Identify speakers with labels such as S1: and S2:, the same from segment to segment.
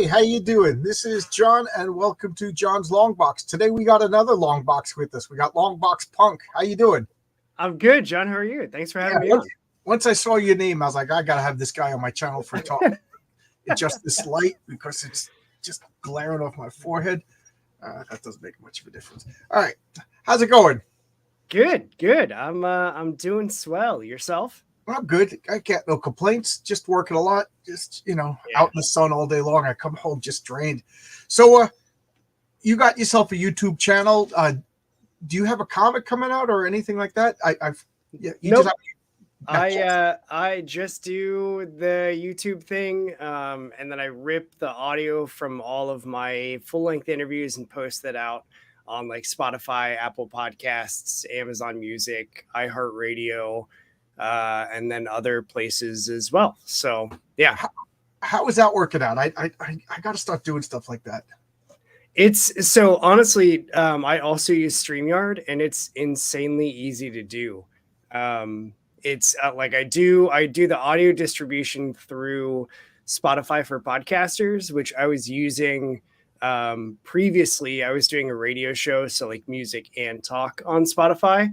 S1: Hey, how you doing? This is John, and welcome to John's Longbox. Today we got another Longbox with us. We got Longbox Punk. How you doing?
S2: I'm good, John. How are you? Thanks for having me on.
S1: Once I saw your name, I was like, I gotta have this guy on my channel for a talk. Adjust this light because it's just glaring off my forehead. That doesn't make much of a difference. All right, how's it going?
S2: Good. I'm doing swell. Yourself?
S1: I'm good. I got no complaints. Just working a lot. Just out in the sun all day long. I come home just drained. So, you got yourself a YouTube channel. Do you have a comic coming out or anything like that?
S2: Nope. I just do the YouTube thing, and then I rip the audio from all of my full-length interviews and post that out on like Spotify, Apple Podcasts, Amazon Music, iHeartRadio, and then other places as well. So yeah.
S1: How is that working out? I got to start doing stuff like that.
S2: It's so honestly, I also use StreamYard, and it's insanely easy to do. It's like I do the audio distribution through Spotify for podcasters, which I was using previously. I was doing a radio show, so like music and talk on Spotify.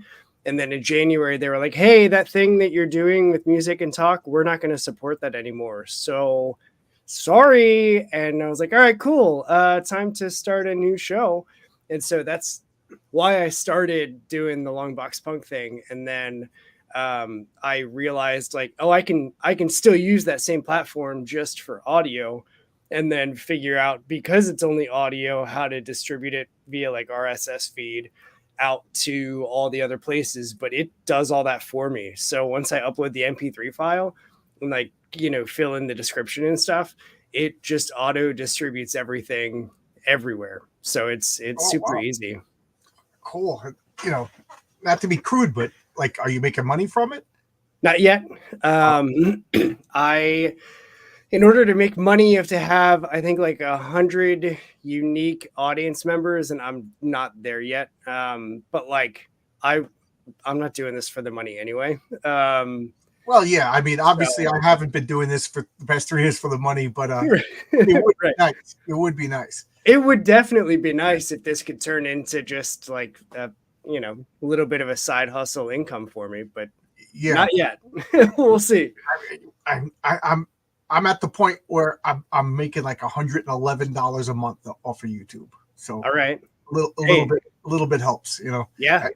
S2: And then in January, they were like, hey, that thing that you're doing with music and talk, we're not going to support that anymore. So sorry. And I was like, all right, cool. Time to start a new show. And so that's why I started doing the Longbox Punk thing. And then I realized like, oh, I can still use that same platform just for audio, and then figure out, because it's only audio, how to distribute it via like RSS feed out to all the other places. But it does all that for me. So once I upload the MP3 file and like, fill in the description and stuff, it just auto distributes everything everywhere. So it's super easy.
S1: Cool. Not to be crude, but like, are you making money from it?
S2: Not yet. In order to make money, you have to have, I think, like 100 unique audience members, and I'm not there yet. But like, I'm not doing this for the money anyway.
S1: Well, yeah. I mean, obviously, I haven't been doing this for the past 3 years for the money, but it would be nice. It would be nice.
S2: It would definitely be nice if this could turn into just like a little bit of a side hustle income for me, but yeah, not yet. We'll see.
S1: I'm at the point where I'm making like $111 a month off of YouTube. So
S2: all right,
S1: a little bit helps,
S2: Yeah,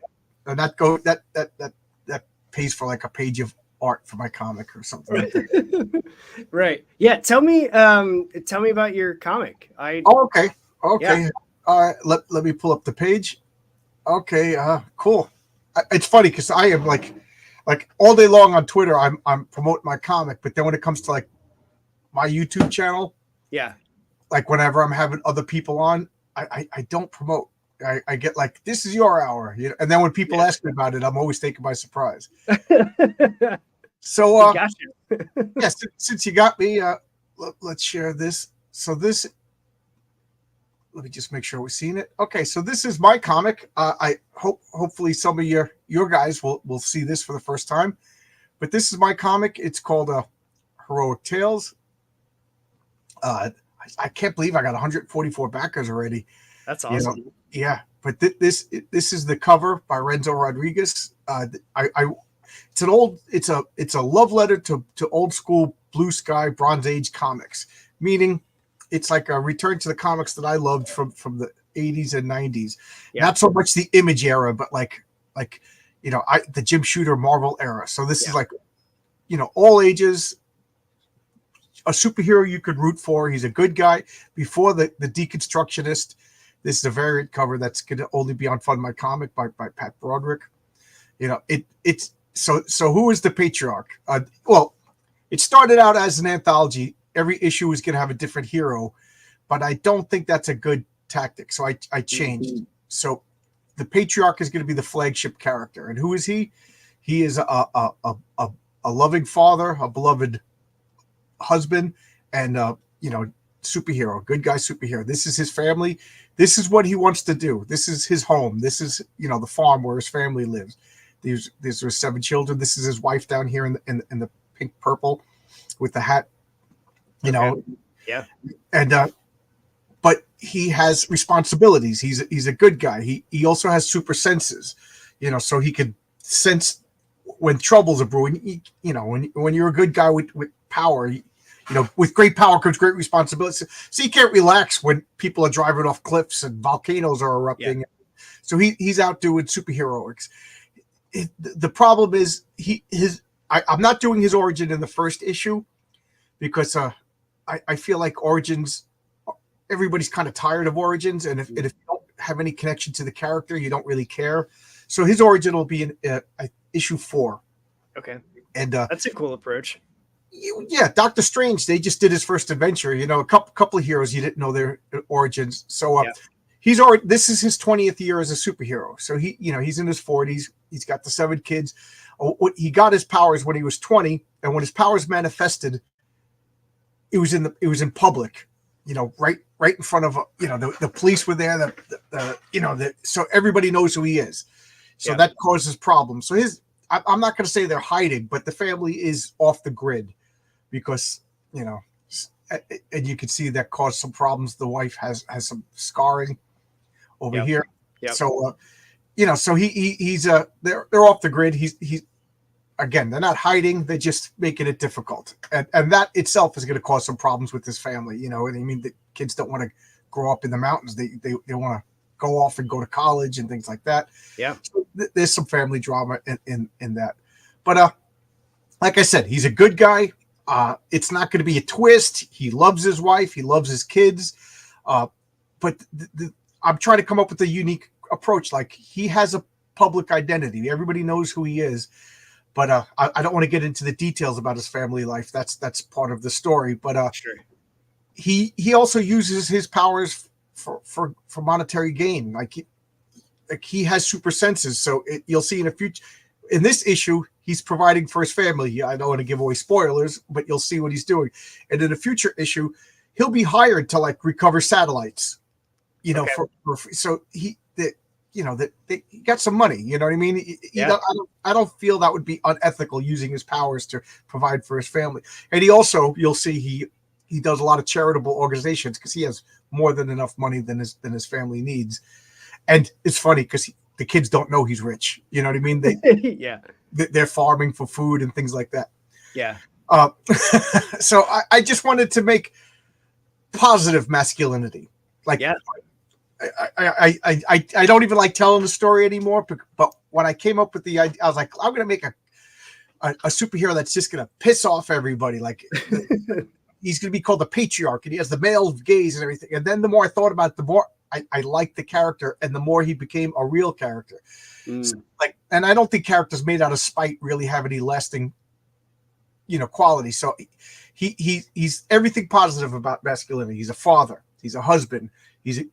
S1: and that pays for like a page of art for my comic or something like that.
S2: Right. Yeah. Tell me about your comic.
S1: Okay. Yeah. All right. Let me pull up the page. Okay. Cool. It's funny because I am like all day long on Twitter, I'm promoting my comic, but then when it comes to like my YouTube channel,
S2: yeah,
S1: like whenever I'm having other people on, I don't promote. I get like, this is your hour, and then when people ask me about it, I'm always taken by surprise. So yes, since you got me, let's share this. So this, let me just make sure we've seen it. Okay, so this is my comic. I hopefully some of your guys will see this for the first time, but this is my comic. It's called Heroic Tales. I can't believe I got 144 backers already.
S2: That's awesome.
S1: Yeah, but this is the cover by Renzo Rodriguez. It's a love letter to old school Blue Sky Bronze Age comics, meaning it's like a return to the comics that I loved from the 80s and 90s. Yeah. Not so much the Image era, but like the Jim Shooter Marvel era. So this is like all ages. A superhero you could root for. He's a good guy. Before the Deconstructionist, this is a variant cover that's going to only be on Fund My Comic by Pat Broderick. It's so who is the patriarch? Well, it started out as an anthology. Every issue was going to have a different hero, but I don't think that's a good tactic. So I changed. Mm-hmm. So the patriarch is going to be the flagship character, and who is he? He is a loving father, a beloved husband, and superhero, good guy superhero. This is his family. This is what he wants to do. This is his home. This is the farm where his family lives. These are 7 children. This is his wife down here in the pink purple with the hat. Yeah. And but he has responsibilities. He's a good guy. He also has super senses, so he could sense when troubles are brewing. When you're a good guy with power, with great power comes great responsibility. So you can't relax when people are driving off cliffs and volcanoes are erupting. Yeah. So he's out doing superheroics. The problem is I'm not doing his origin in the first issue because I feel like Origins, everybody's kind of tired of Origins, and if you don't have any connection to the character, you don't really care. So his origin will be in issue 4.
S2: Okay,
S1: and
S2: that's a cool approach.
S1: Yeah, Doctor Strange, they just did his first adventure. A couple of heroes you didn't know their origins. So this is his 20th year as a superhero. So he's in his 40s. He's got the 7 kids. He got his powers when he was 20, and when his powers manifested, it was in public, right in front of the police were there. So everybody knows who he is. So that causes problems. So I'm not going to say they're hiding, but the family is off the grid because and you can see that caused some problems. The wife has some scarring over here. Yep. So so he's they're off the grid. He's again, they're not hiding, they're just making it difficult. And that itself is going to cause some problems with this family. And I mean, the kids don't want to grow up in the mountains. They want to go off and go to college and things like that.
S2: Yeah.
S1: So there's some family drama in that. But like I said, he's a good guy. It's not going to be a twist. He loves his wife. He loves his kids. But I'm trying to come up with a unique approach. Like, he has a public identity. Everybody knows who he is. But I don't want to get into the details about his family life. That's part of the story. But
S2: sure.
S1: He also uses his powers for monetary gain. Like he has super senses. So you'll see in this issue, he's providing for his family. I don't want to give away spoilers, but you'll see what he's doing. And in a future issue, he'll be hired to recover satellites. So he got some money. You know what I mean? I don't feel that would be unethical, using his powers to provide for his family. And he also, you'll see, he does a lot of charitable organizations because he has more than enough money than his family needs. And it's funny because the kids don't know he's rich. You know what I mean? They're farming for food and things like that.
S2: Yeah.
S1: So I just wanted to make positive masculinity. I don't even like telling the story anymore, but when I came up with the idea, I was like, I'm going to make a superhero that's just going to piss off everybody. He's going to be called the patriarch, and he has the male gaze and everything. And then the more I thought about it, the more I liked the character, and the more he became a real character. So, and I don't think characters made out of spite really have any lasting, quality. So he's everything positive about masculinity. He's a father. He's a husband. He's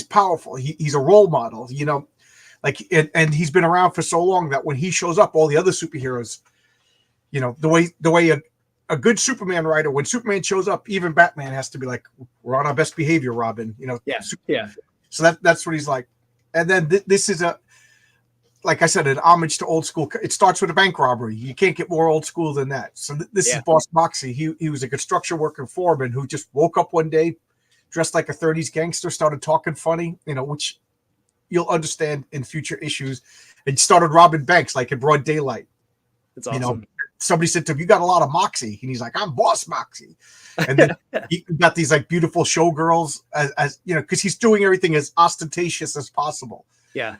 S1: powerful. He's a role model, and he's been around for so long that when he shows up, all the other superheroes, the way a good Superman writer, when Superman shows up, even Batman has to be like, we're on our best behavior, Robin, So that's what he's like. And then this is like I said, an homage to old school. It starts with a bank robbery. You can't get more old school than that. So this is Boss Moxie. He was a construction worker foreman who just woke up one day, dressed like a 30s gangster, started talking funny, which you'll understand in future issues, and started robbing banks like in broad daylight.
S2: That's awesome.
S1: Somebody said to him, "You got a lot of moxie," and he's like, "I'm Boss Moxie." And then he got these beautiful showgirls as because he's doing everything as ostentatious as possible.
S2: Yeah.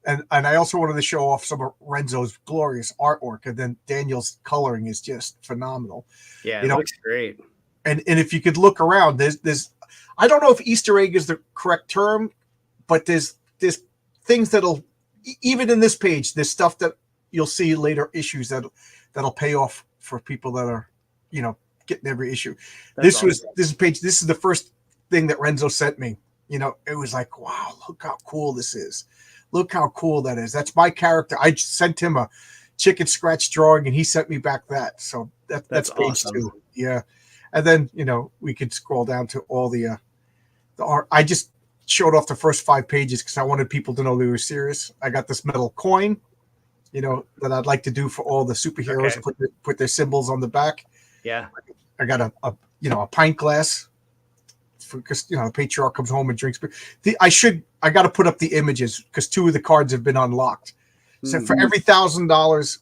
S1: And I also wanted to show off some of Renzo's glorious artwork, and then Daniel's coloring is just phenomenal.
S2: Yeah, it looks great.
S1: And if you could look around, there's I don't know if Easter egg is the correct term, but there's things that'll, even in this page, there's stuff that you'll see later issues that'll pay off for people that are, getting every issue. This is the first thing that Renzo sent me. It was like, wow, look how cool this is. Look how cool that is. That's my character. I just sent him a chicken scratch drawing, and he sent me back that. So that's page
S2: awesome.
S1: 2. Yeah. And then, we could scroll down to all the art. I just showed off the first 5 pages because I wanted people to know they were serious. I got this metal coin, that I'd like to do for all the superheroes. Okay. Put their symbols on the back.
S2: Yeah.
S1: I got a pint glass, because the patriarch comes home and drinks. But I got to put up the images because 2 of the cards have been unlocked. So for every $1,000,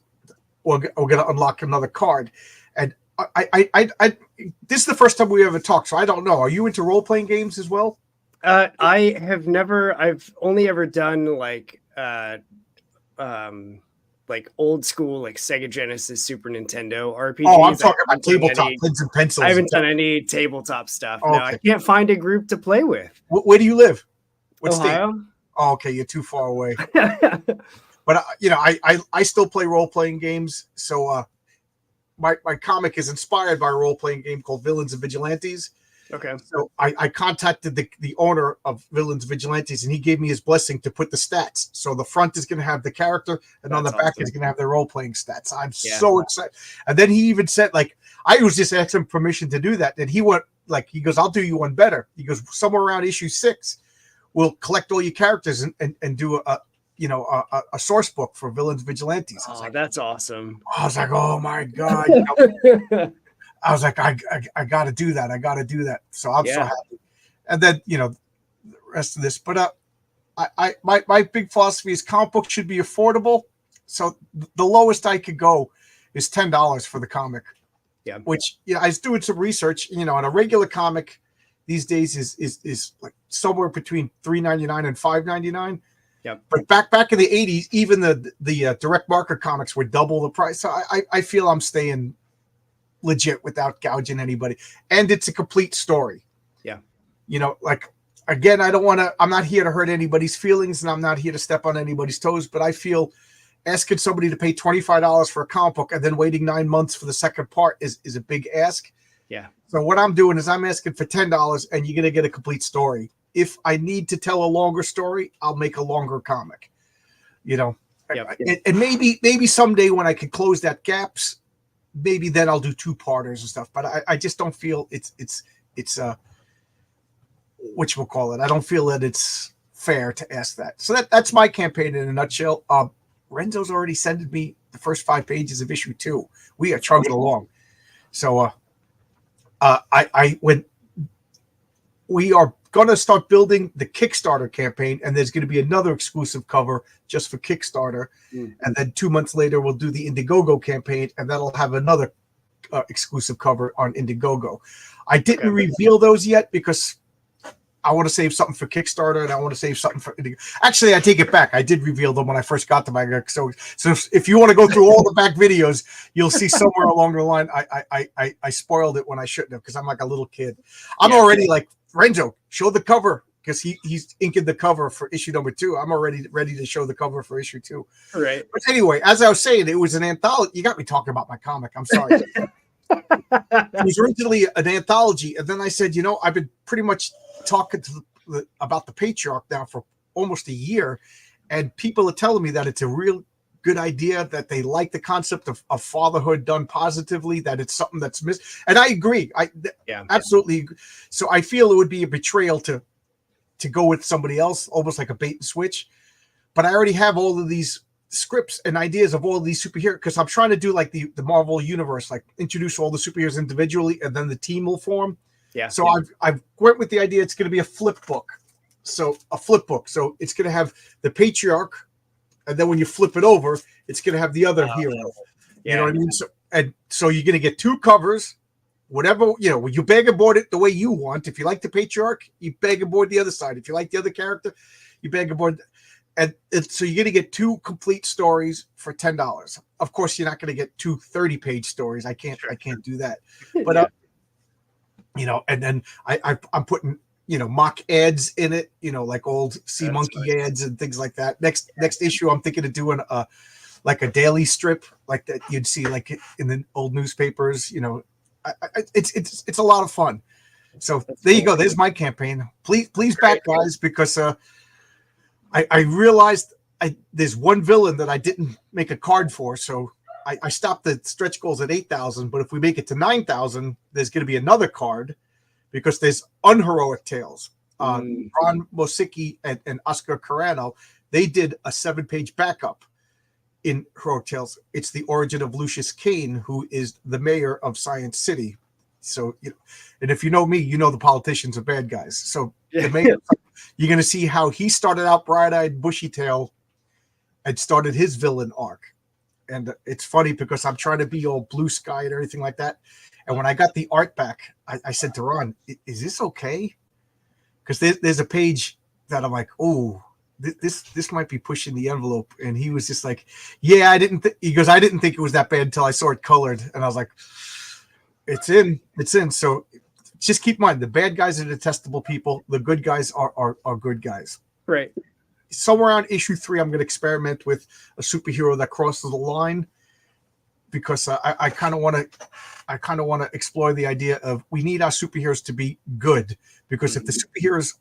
S1: we're going to unlock another card. And I this is the first time we ever talked, so I don't know. Are you into role playing games as well?
S2: I have never. I've only ever done like old school, like Sega Genesis, Super Nintendo RPGs.
S1: Oh, I'm talking about tabletop, pens and pencils.
S2: I haven't done any tabletop stuff.
S1: Oh,
S2: no, I can't find a group to play with.
S1: Where do you live? What
S2: Ohio.
S1: state? Oh, okay, you're too far away. But I still play role playing games. So my comic is inspired by a role playing game called Villains and Vigilantes.
S2: Okay.
S1: So I contacted the owner of Villains Vigilantes, and he gave me his blessing to put the stats. So the front is going to have the character, and on the back is going to have their role playing stats. I'm so excited. And then he even said, like, I was just asking him permission to do that. And he went, like, he goes, I'll do you one better. He goes, somewhere around issue 6, we'll collect all your characters and do a source book for Villains Vigilantes.
S2: Oh, that's awesome.
S1: I was like, oh my God. I was like, I got to do that. I got to do that. So I'm so happy. And then, the rest of this. But my big philosophy is comic books should be affordable. So the lowest I could go is $10 for the comic.
S2: Yeah.
S1: Which, I was doing some research, and a regular comic these days is like somewhere between $3.99 and $5.99.
S2: Yeah.
S1: But back in the 80s, even the direct market comics were double the price. So I feel I'm staying legit without gouging anybody, and it's a complete story.
S2: Yeah.
S1: Like, again, I'm not here to hurt anybody's feelings, and I'm not here to step on anybody's toes, but I feel asking somebody to pay $25 for a comic book and then waiting 9 months for the second part is a big ask.
S2: Yeah.
S1: So what I'm doing is I'm asking for $10, and you're going to get a complete story. If I need to tell a longer story, I'll make a longer comic, and maybe someday when I can close that gaps, maybe then I'll do 2-parters and stuff. But I just don't feel it's whatchamacallit. I don't feel that it's fair to ask that. So that's my campaign in a nutshell. Renzo's already sent me the first 5 pages of issue 2. We are chugging along. So we are going to start building the Kickstarter campaign, and there's going to be another exclusive cover just for Kickstarter. And then 2 months later, we'll do the Indiegogo campaign, and that'll have another exclusive cover on Indiegogo. I didn't reveal those yet because I want to save something for Kickstarter, and I want to save something for Indiegogo. Actually, I take it back. I did reveal them when I first got them. So if you want to go through all the back videos, you'll see somewhere along the line I spoiled it when I shouldn't have, because I'm like a little kid. I'm already like, Renzo, show the cover, because he's inking the cover for issue number 2. I'm already ready to show the cover for issue 2.
S2: Right.
S1: But anyway, as I was saying, it was an anthology. You got me talking about my comic. I'm sorry. It was originally an anthology, and then I said, I've been pretty much talking about the patriarch now for almost a year, and people are telling me that it's a real good idea, that they like the concept of fatherhood done positively, that it's something that's missed. And I agree. Absolutely agree. So I feel it would be a betrayal to go with somebody else, almost like a bait and switch. But I already have all of these scripts and ideas of all of these superheroes, because I'm trying to do like the Marvel universe, like introduce all the superheroes individually, and then the team will form.
S2: Yeah.
S1: So I've went with the idea it's going to be a flip book. So it's going to have the patriarch, and then when you flip it over, it's going to have the other hero. You know what I mean? So you're going to get 2 covers, whatever, you bag and board it the way you want. If you like the patriarch, you bag and board the other side. If you like the other character, you bag and board. And so you're going to get 2 complete stories for $10. Of course, you're not going to get 2 30-page stories. I can't do that. But, and then I'm putting, mock ads in it, like old Sea Monkey ads and things like that. Next issue, I'm thinking of doing like a daily strip, like that you'd see like in the old newspapers. It's a lot of fun. So there you go. There's my campaign. Please back, guys, because I realized there's one villain that I didn't make a card for, so I stopped the stretch goals at 8,000. But if we make it to 9,000, there's going to be another card, because there's unheroic tales. Ron Mosicki and Oscar Carano, they did a 7-page backup in Heroic Tales. It's the origin of Lucius Kane, who is the mayor of Science City. So, and if you know me, you know the politicians are bad guys. So
S2: Yeah.
S1: you're going to see how he started out bright-eyed, bushy-tailed, and started his villain arc. And it's funny because I'm trying to be all blue sky and everything like that. And when I got the art back, I said to Ron, "Is this okay?" Because there's a page that I'm like, "Oh, this might be pushing the envelope." And he was just like, "Yeah, I didn't." He goes, "I didn't think it was that bad until I saw it colored." And I was like, "It's in. So just keep in mind, the bad guys are detestable people. The good guys are good guys."
S2: Right.
S1: Somewhere around issue 3, I'm going to experiment with a superhero that crosses the line, because I kind of want to explore the idea of we need our superheroes to be good, because if the superheroes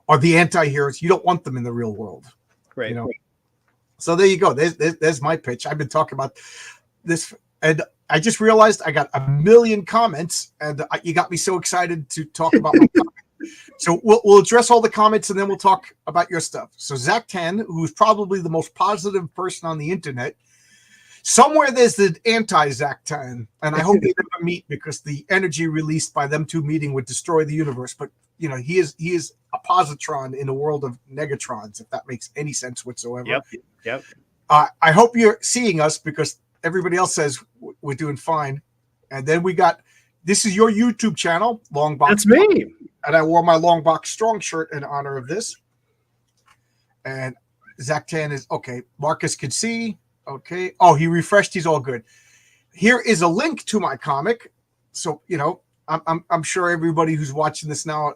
S1: are the anti-heroes, you don't want them in the real world.
S2: Right.
S1: So there you go. There's my pitch. I've been talking about this, and I just realized I got a million comments, and you got me so excited to talk about my topic. So we'll address all the comments, and then we'll talk about your stuff. So Zach Tan, who's probably the most positive person on the internet, somewhere there's the anti-Zach Tan, and I hope they never meet, because the energy released by them two meeting would destroy the universe. But he is a positron in a world of negatrons, if that makes any sense whatsoever.
S2: Yep.
S1: I hope you're seeing us, because everybody else says we're doing fine. And then this is your YouTube channel, Longbox.
S2: That's me.
S1: And I wore my Longbox Strong shirt in honor of this. And Zach Tan is okay. Marcus could see. Okay. Oh, he refreshed. He's all good. Here is a link to my comic. So, I'm sure everybody who's watching this now,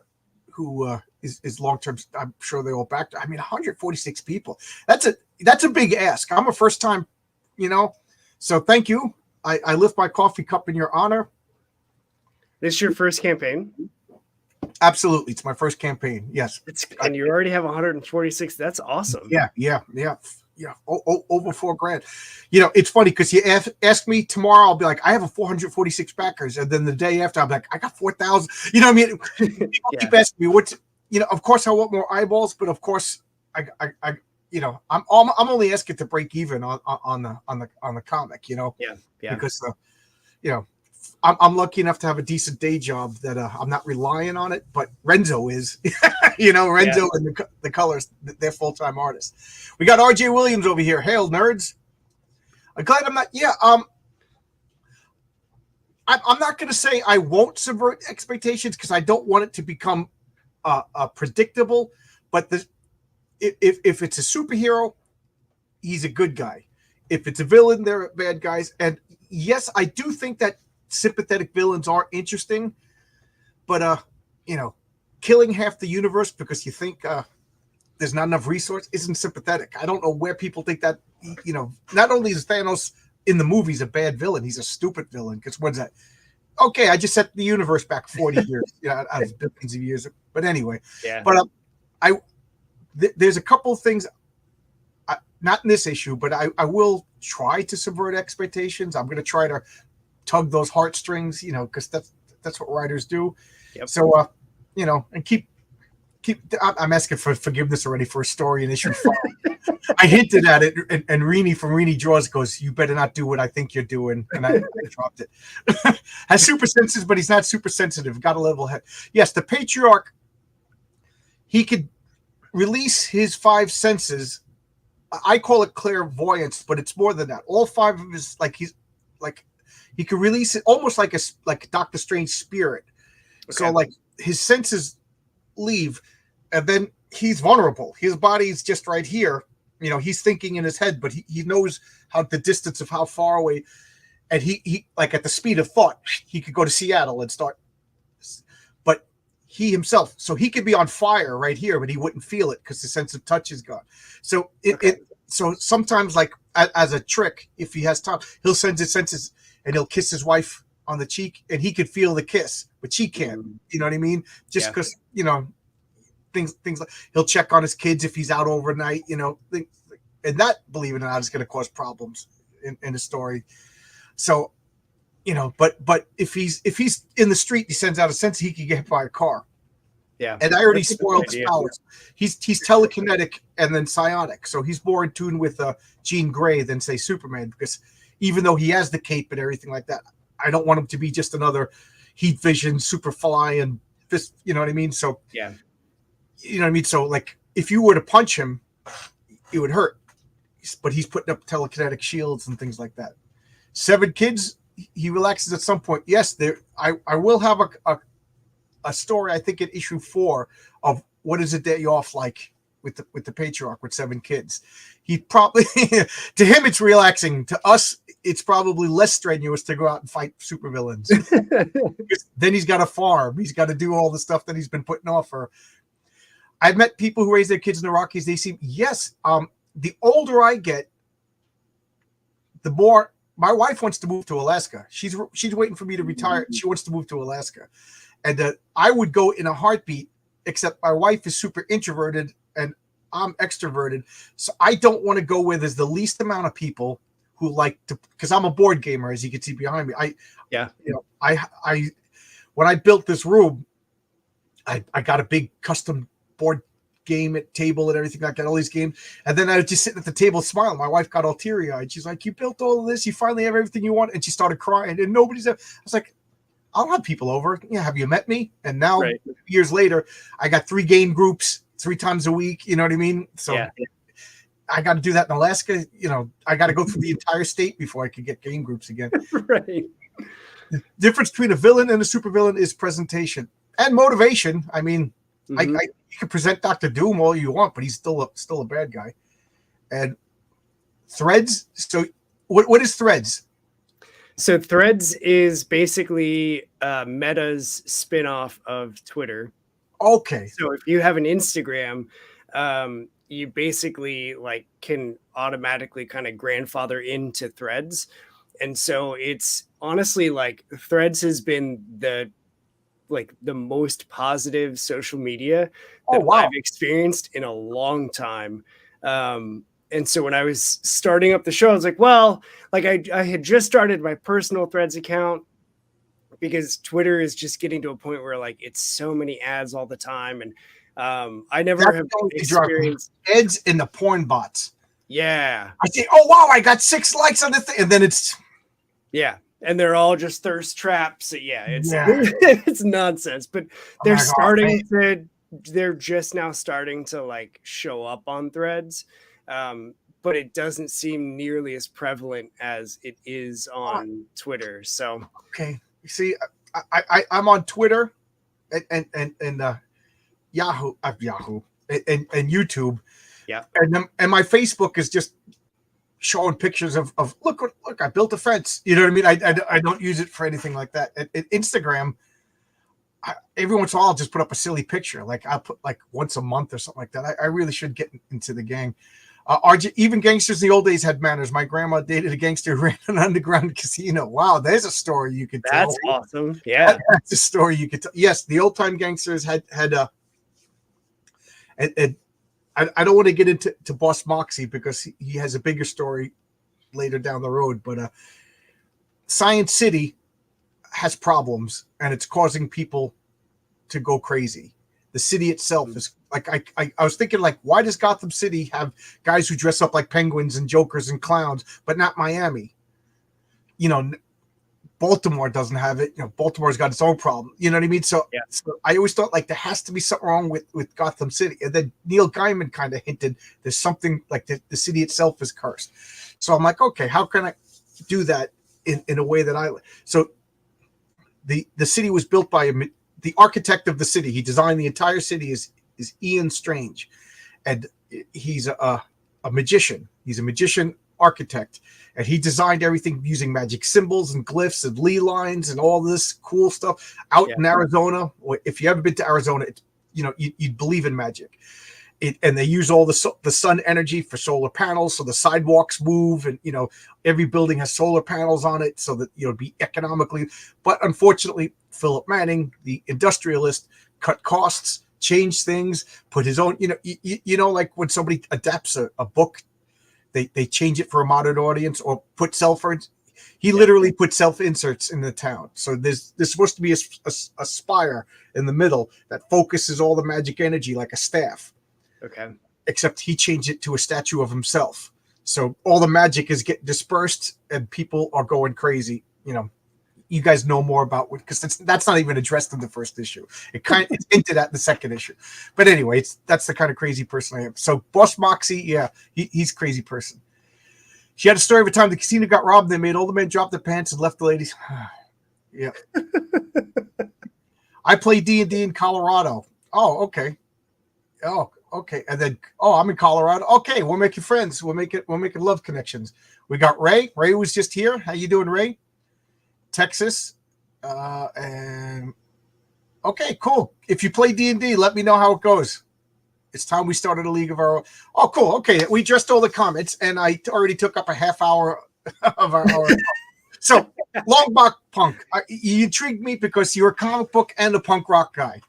S1: who is long term, I'm sure they all backed. 146 people. That's a big ask. I'm a first time, So thank you. I lift my coffee cup in your honor.
S2: This is your first campaign?
S1: Absolutely. It's my first campaign. Yes.
S2: And you already have 146. That's awesome.
S1: Yeah. Over $4,000. It's funny because you ask me tomorrow, I'll be like, I have a 446 backers. And then the day after, I'm like, I got 4,000. You know what I mean? People keep asking me of course I want more eyeballs, but of course I'm only asking to break even on the comic, Yeah. Because, I'm lucky enough to have a decent day job that I'm not relying on it, but Renzo is, Renzo and the colors, they're full-time artists. We got RJ Williams over here. Hail, nerds. I'm glad I'm not. Yeah. I'm not going to say I won't subvert expectations, because I don't want it to become predictable, but if it's a superhero, he's a good guy. If it's a villain, they're bad guys. And yes, I do think that sympathetic villains are interesting, but killing half the universe because you think there's not enough resource isn't sympathetic. I don't know where people think that. Not only is Thanos in the movies a bad villain, he's a stupid villain, because what's that? Okay, I just set the universe back 40 years, out of billions of years. But anyway, but there's a couple of things, not in this issue, but I will try to subvert expectations. I'm going to try to tug those heartstrings, because that's what writers do. Yep. So, and keep. I'm asking for forgiveness already for a story in issue 5. I hinted at it, and Rini from Rini Draws goes, "You better not do what I think you're doing," and I dropped it. Has super senses, but he's not super sensitive. Got a level head. Yes, the Patriarch. He could release his 5 senses. I call it clairvoyance, but it's more than that. All 5 of his, he could release it almost like a Doctor Strange spirit. Okay. So his senses leave, and then he's vulnerable. His body's just right here. He's thinking in his head, but he knows the distance of how far away, and he at the speed of thought, he could go to Seattle and start. But he himself, so he could be on fire right here, but he wouldn't feel it because the sense of touch is gone. So so sometimes, as a trick, if he has time, he'll send his senses and he'll kiss his wife on the cheek, and he could feel the kiss, but she can't. You know what I mean? Just because things like he'll check on his kids if he's out overnight. And that, believe it or not, is going to cause problems in a story. So, but if he's in the street, he sends out a sense, he could get hit by a car. Yeah, and I already spoiled his powers. He's telekinetic and then psionic, so he's more in tune with Jean Grey than say Superman, because even though he has the cape and everything like that, I don't want him to be just another. heat vision, super fly, and fist. You know what I mean? So
S2: yeah,
S1: you know what I mean. So like, if you were to punch him, it would hurt. But he's putting up telekinetic shields and things like that. 7 kids. He relaxes at some point. Yes, there. I will have a story. I think in issue 4 of what is a day off like with the patriarch with 7 kids. He probably to him it's relaxing. To us, it's probably less strenuous to go out and fight supervillains. Then he's got a farm. He's got to do all the stuff that he's been putting off for. I've met people who raise their kids in the Rockies. They seem the older I get, the more my wife wants to move to Alaska. She's waiting for me to retire. She wants to move to Alaska, and I would go in a heartbeat. Except my wife is super introverted and I'm extroverted, so I don't want to go where there's the least amount of people who like to. Because I'm a board gamer, as you can see behind me. I when I built this room, I got a big custom board game at table and everything like that, all these games. And then I was just sitting at the table smiling. My wife got all teary-eyed. She's like, you built all of this, you finally have everything you want. And she started crying and nobody's there. I was like, I'll have people over. Yeah, have you met me? And now years later, I got 3 game groups 3 times a week. You know what I mean? So I got to do that in Alaska. You know, I got to go through the entire state before I could get game groups again.
S2: Right.
S1: The difference between a villain and a supervillain is presentation and motivation. I mean, you can present Dr. Doom all you want, but he's still a bad guy. And Threads. So what is Threads?
S2: So Threads is basically Meta's spinoff of Twitter.
S1: Okay.
S2: So if you have an Instagram, you basically like can automatically kind of grandfather into Threads. And so it's honestly like Threads has been the most positive social media that I've experienced in a long time. And so when I was starting up the show, I was like, well, like I had just started my personal Threads account because Twitter is just getting to a point where like it's so many ads all the time. And I never have experienced
S1: ads in the porn bots.
S2: Yeah.
S1: I say, oh, wow, I got 6 likes on the thing. And then it's.
S2: Yeah. And they're all just thirst traps. It's nonsense, but they're they're just now starting to like show up on Threads. But it doesn't seem nearly as prevalent as it is on Twitter. So
S1: okay, you see, I'm on Twitter and Yahoo and YouTube.
S2: Yeah,
S1: and my Facebook is just showing pictures of look, I built a fence. You know what I mean? I don't use it for anything like that. At Instagram, every once in a while I'll just put up a silly picture. Like I'll put like once a month or something like that. I really should get into the gang. Even gangsters in the old days had manners. My grandma dated a gangster who ran an underground casino. Wow, there's a story you could tell.
S2: That's awesome. Yeah,
S1: that's a story you could tell. Yes, the old time gangsters had I don't want to get into Boss Moxie because he has a bigger story later down the road. But Science City has problems, and it's causing people to go crazy. The city itself is like I was thinking, like, why does Gotham City have guys who dress up like penguins and jokers and clowns, but not Miami? You know, Baltimore doesn't have it. You know, Baltimore's got its own problem. You know what I mean? So, so I always thought like there has to be something wrong with Gotham City. And then Neil Gaiman kind of hinted there's something like the city itself is cursed. So I'm like, okay, how can I do that in a way that so the city was built by the architect of the city. He designed the entire city is Ian Strange, and he's a magician. He's a magician architect, and he designed everything using magic symbols and glyphs and ley lines and all this cool stuff out in Arizona. If you haven't been to Arizona, it's, you know, you'd believe in magic. And they use all the sun energy for solar panels, so the sidewalks move, and you know every building has solar panels on it, so that it'd be economically. But unfortunately, Philip Manning, the industrialist, cut costs, changed things, put his own. You know, like when somebody adapts a book, they change it for a modern audience or put self-inserts. He literally put self-inserts in the town. So there's supposed to be a spire in the middle that focuses all the magic energy like a staff.
S2: Okay.
S1: Except he changed it to a statue of himself. So all the magic is getting dispersed and people are going crazy. You know, you guys know more about, because that's not even addressed in the first issue. It's hinted at in the second issue. But anyway, that's the kind of crazy person I am. So Boss Moxie, yeah, he's a crazy person. She had a story of a time the casino got robbed. They made older men drop their pants and left the ladies. Yeah. I play D&D in Colorado. Oh, okay. Oh, okay. And then, I'm in Colorado. Okay, we're making friends. We're making love connections. We got Ray. Ray was just here. How you doing, Ray? Texas. And okay, cool. If you play D&D, let me know how it goes. It's time we started a league of our own. Oh, cool. Okay, we addressed all the comments, and I already took up a half hour of our So, Longbox Punk, you intrigued me because you're a comic book and a punk rock guy.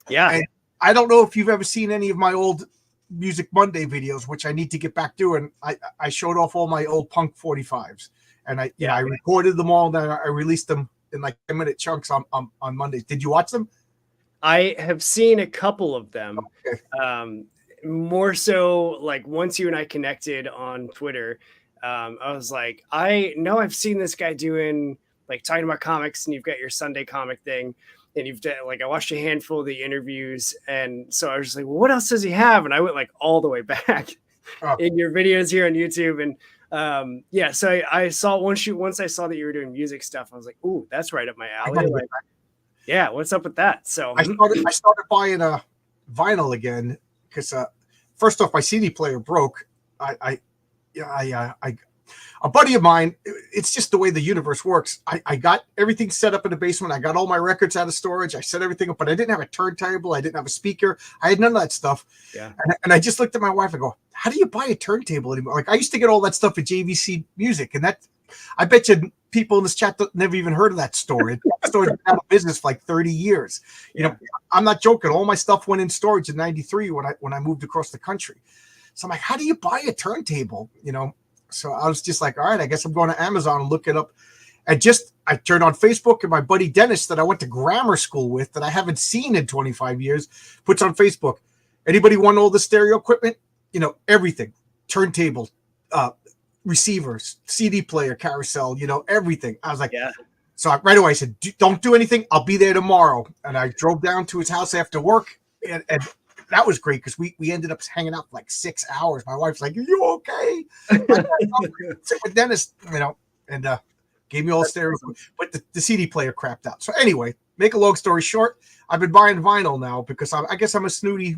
S2: Yeah.
S1: And I don't know if you've ever seen any of my old Music Monday videos, which I need to get back doing. I showed off all my old punk 45s, and I recorded them all, and then I released them in like 10-minute chunks on Mondays. Did you watch them?
S2: I have seen a couple of them.
S1: Okay.
S2: More so, like once you and I connected on Twitter, I was like, I know I've seen this guy doing like talking about comics, and you've got your Sunday comic thing, and you've done like I watched a handful of the interviews, and so I was just like, well, what else does he have? And I went like all the way back in your videos here on YouTube, and so I saw one shoot once I saw that you were doing music stuff. I was like, ooh, that's right up my alley. Like, yeah, what's up with that? So
S1: I started buying a vinyl again because first off, my CD player broke. A buddy of mine, it's just the way the universe works. I got everything set up in the basement. I got all my records out of storage. I set everything up, but I didn't have a turntable. I didn't have a speaker. I had none of that stuff.
S2: Yeah.
S1: And I just looked at my wife and go, how do you buy a turntable anymore? Like I used to get all that stuff at JVC Music, and that I bet you people in this chat never even heard of that store. That store's been out of business for like 30 years. You know, I'm not joking. All my stuff went in storage in '93 when I moved across the country. So I'm like, how do you buy a turntable? You know, so I was just like, all right, I guess I'm going to Amazon and look it up. I turned on Facebook, and my buddy Dennis that I went to grammar school with that I haven't seen in 25 years puts on Facebook, anybody want all the stereo equipment? You know, everything, turntable, receivers, CD player, carousel, you know, everything. I was like,
S2: yeah.
S1: So right away I said, don't do anything. I'll be there tomorrow. And I drove down to his house after work, and that was great because we ended up hanging out for like 6 hours. My wife's like, are you okay? Sit with Dennis, you know, and gave me all the stereo, but the CD player crapped out. So anyway, make a long story short, I've been buying vinyl now because I guess I'm a snooty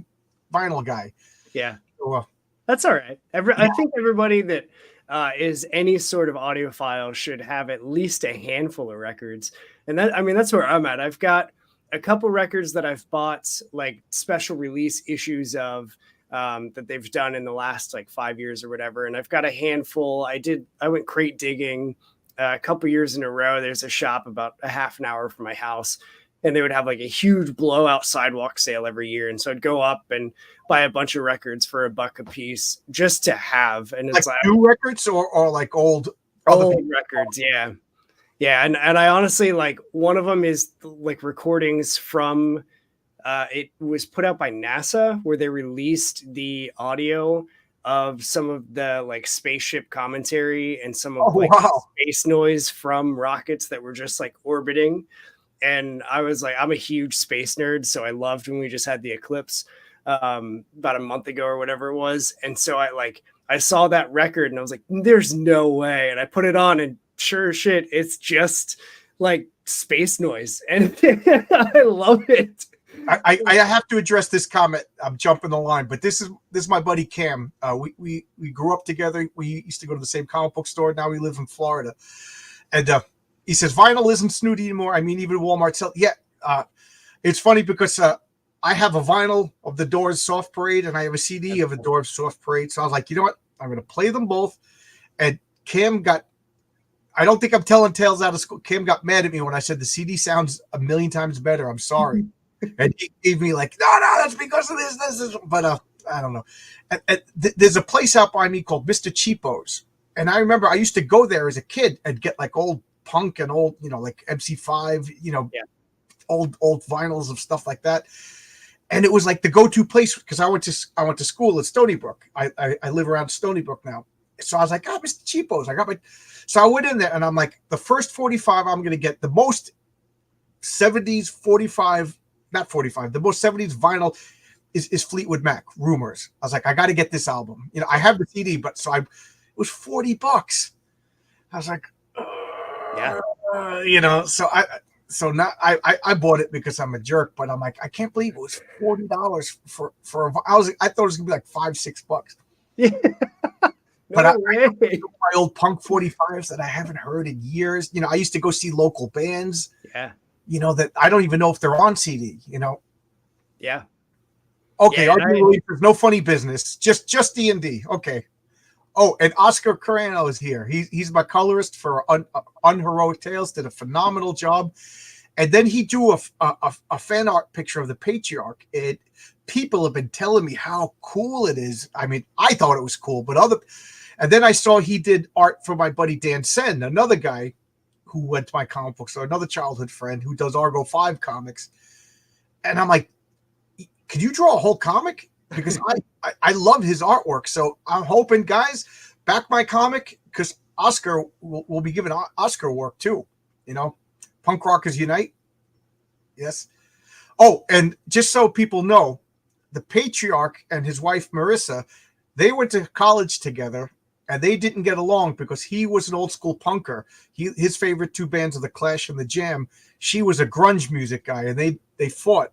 S1: vinyl guy.
S2: Yeah.
S1: So,
S2: that's all right. I think everybody that is any sort of audiophile should have at least a handful of records. And that's where I'm at. I've got a couple records that I've bought, like special release issues of that they've done in the last like 5 years or whatever. And I've got a handful. I went crate digging a couple years in a row. There's a shop about a half an hour from my house, and they would have like a huge blowout sidewalk sale every year. And so I'd go up and buy a bunch of records for $1 a piece just to have. And it's
S1: like new records or like old
S2: records. Yeah. Yeah. And I honestly, like, one of them is like recordings from, it was put out by NASA where they released the audio of some of the like spaceship commentary and some of space noise from rockets that were just like orbiting. And I was like, I'm a huge space nerd, so I loved when we just had the eclipse about a month ago or whatever it was. And so I saw that record and I was like, there's no way. And I put it on, and sure as shit, it's just like space noise. And I love it.
S1: I have to address this comment. I'm jumping the line, but this is my buddy Cam. We grew up together. We used to go to the same comic book store. Now we live in Florida. And he says, vinyl isn't snooty anymore. I mean, even Walmart sells. Yeah. It's funny because I have a vinyl of the Doors Soft Parade, and I have a CD of the Doors Soft Parade. So I was like, you know what? I'm going to play them both. And Cam I don't think I'm telling tales out of school. Cam got mad at me when I said the CD sounds a million times better. I'm sorry. And he gave me like, no, that's because of this. But I don't know. There's a place out by me called Mr. Cheapo's. And I remember I used to go there as a kid and get like old punk and old, you know, like MC5, you know, old vinyls of stuff like that. And it was like the go-to place because I went to school at Stony Brook. I live around Stony Brook now. So I was like, oh, Mr. Cheapos. So I went in there and I'm like, the first 45 I'm going to get the most 70s 45, not 45, the most 70s vinyl is Fleetwood Mac, Rumors. I was like, I got to get this album. You know, I have the CD, but it was $40. I was like,
S2: Yeah.
S1: You know, so now I bought it because I'm a jerk, but I'm like, I can't believe it was $40 for I thought it was gonna be like $5-6.
S2: Yeah.
S1: But I my old punk 45s that I haven't heard in years. You know, I used to go see local bands.
S2: Yeah.
S1: You know, that I don't even know if they're on CD, you know.
S2: Yeah.
S1: Okay,
S2: yeah,
S1: there's no funny business. Just D&D. Okay. Oh, and Oscar Carano is here. He's my colorist for Unheroic Tales. Did a phenomenal job. And then he drew a fan art picture of the Patriarch. People have been telling me how cool it is. I mean, I thought it was cool, but and then I saw he did art for my buddy Dan Sen, another guy who went to my comic book store, another childhood friend who does Argo 5 comics. And I'm like, could you draw a whole comic? Because I love his artwork. So I'm hoping, guys, back my comic, because Oscar will be giving Oscar work too. You know, Punk Rockers Unite. Yes. Oh, and just so people know, the Patriarch and his wife Marissa, they went to college together, and they didn't get along because he was an old school punker. His favorite two bands are the Clash and the Jam. She was a grunge music guy, and they fought.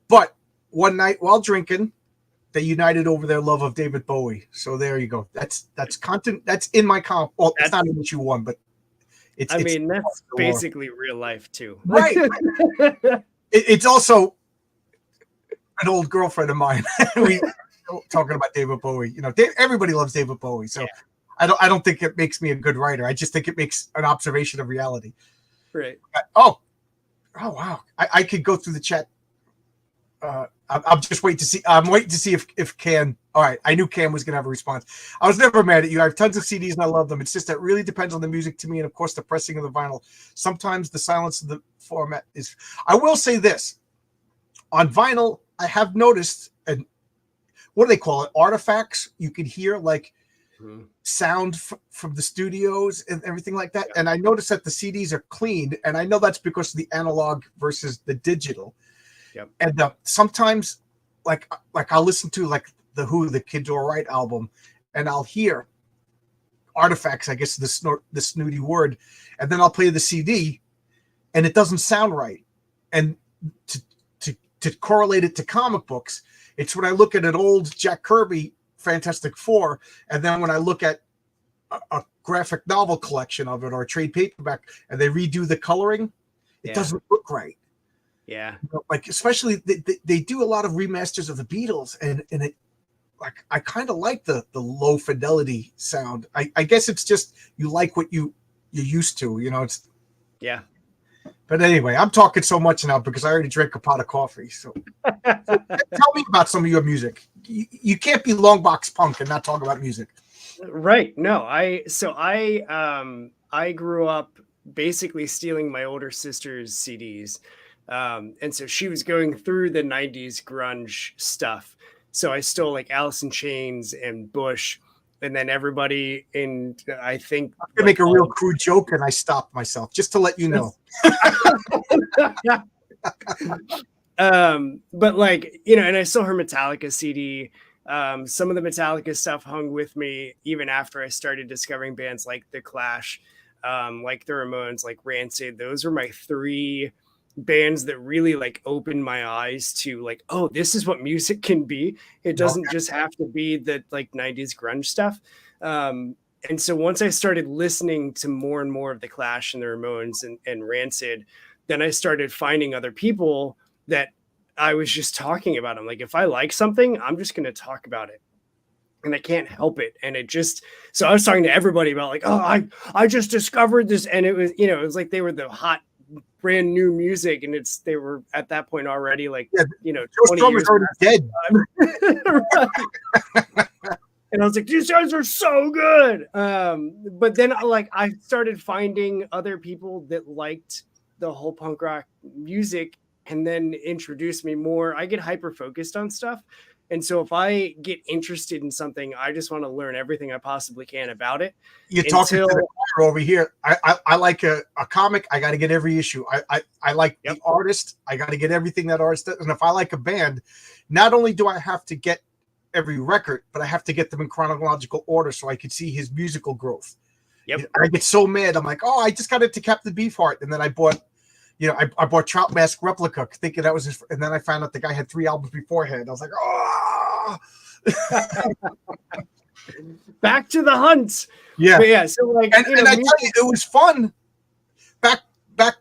S1: But one night while drinking, they united over their love of David Bowie. So there you go. That's content that's in my comp. Well, it's not in issue 1, but it's.
S2: I mean, that's basically real life too,
S1: right? It's also an old girlfriend of mine. We talking about David Bowie. You know, everybody loves David Bowie. So yeah. I don't think it makes me a good writer. I just think it makes an observation of reality.
S2: Right.
S1: Oh wow! I could go through the chat. I'm just waiting to see. I'm waiting to see if Cam. All right, I knew Cam was gonna have a response. I was never mad at you. I have tons of CDs and I love them. It's just that really depends on the music to me, and of course the pressing of the vinyl. Sometimes the silence of the format is. I will say this: on vinyl, I have noticed, and what do they call it? Artifacts. You can hear like sound from the studios and everything like that. Yeah. And I noticed that the CDs are cleaned, and I know that's because of the analog versus the digital.
S2: Yep.
S1: And sometimes, like I'll listen to like the Who, the Kids All Right album, and I'll hear artifacts. I guess the snooty word, and then I'll play the CD, and it doesn't sound right. And to correlate it to comic books, it's when I look at an old Jack Kirby Fantastic Four, and then when I look at a graphic novel collection of it or a trade paperback, and they redo the coloring, it doesn't look right.
S2: Yeah,
S1: like especially they do a lot of remasters of the Beatles, and it like I kind of like the low fidelity sound. I guess it's just you like what you're used to, you know. It's But anyway, I'm talking so much now because I already drank a pot of coffee. So tell me about some of your music. You can't be Longbox punk and not talk about music.
S2: Right? No, I grew up basically stealing my older sister's CDs. And so she was going through the 90s grunge stuff. So I stole like Alice in Chains and Bush, and then everybody in, I think,
S1: I'm gonna make a real crude joke, and I stopped myself just to let you know.
S2: But like, you know, and I saw her Metallica CD. Some of the Metallica stuff hung with me even after I started discovering bands like The Clash, like the Ramones, like Rancid. Those were my 3 bands that really like opened my eyes to like, oh, this is what music can be. It doesn't just have to be the like 90s grunge stuff. And so once I started listening to more and more of the Clash and the Ramones and Rancid, then I started finding other people that I was just talking about. I'm like, if I like something, I'm just going to talk about it. And I can't help it. And it just, so I was talking to everybody about like, oh, I just discovered this. And it was, you know, it was like they were the hot brand new music, and they were at that point already like, you know, 20 years
S1: already dead.
S2: And I was like, these guys are so good. But then like I started finding other people that liked the whole punk rock music, and then introduced me more. I get hyper focused on stuff. And so if I get interested in something, I just want to learn everything I possibly can about it.
S1: You're talking to the choir over here. I like a comic. I got to get every issue. I like the artist. I got to get everything that artist does. And if I like a band, not only do I have to get every record, but I have to get them in chronological order so I could see his musical growth.
S2: Yep.
S1: I get so mad. I'm like, oh, I just got it to Captain Beefheart, and then I bought. I bought Trout Mask Replica thinking that was his, and then I found out the guy had 3 albums beforehand. I was like, oh.
S2: Back to the hunt.
S1: Yeah.
S2: But yeah. So like,
S1: and I tell you, it was fun back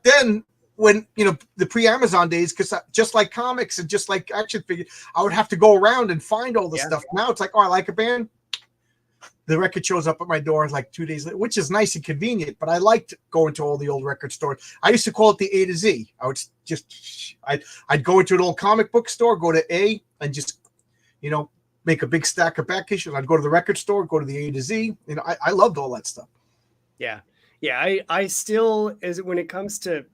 S1: then when, the pre-Amazon days, because just like comics and just like action figures, I would have to go around and find all the stuff. Now it's like, oh, I like a band. The record shows up at my door like 2 days later, which is nice and convenient, but I liked going to all the old record stores. I used to call it the A to Z. I'd go into an old comic book store, go to A, and just, make a big stack of back issues. I'd go to the record store, go to the A to Z. I loved all that stuff.
S2: Yeah. Yeah. I still, when it comes to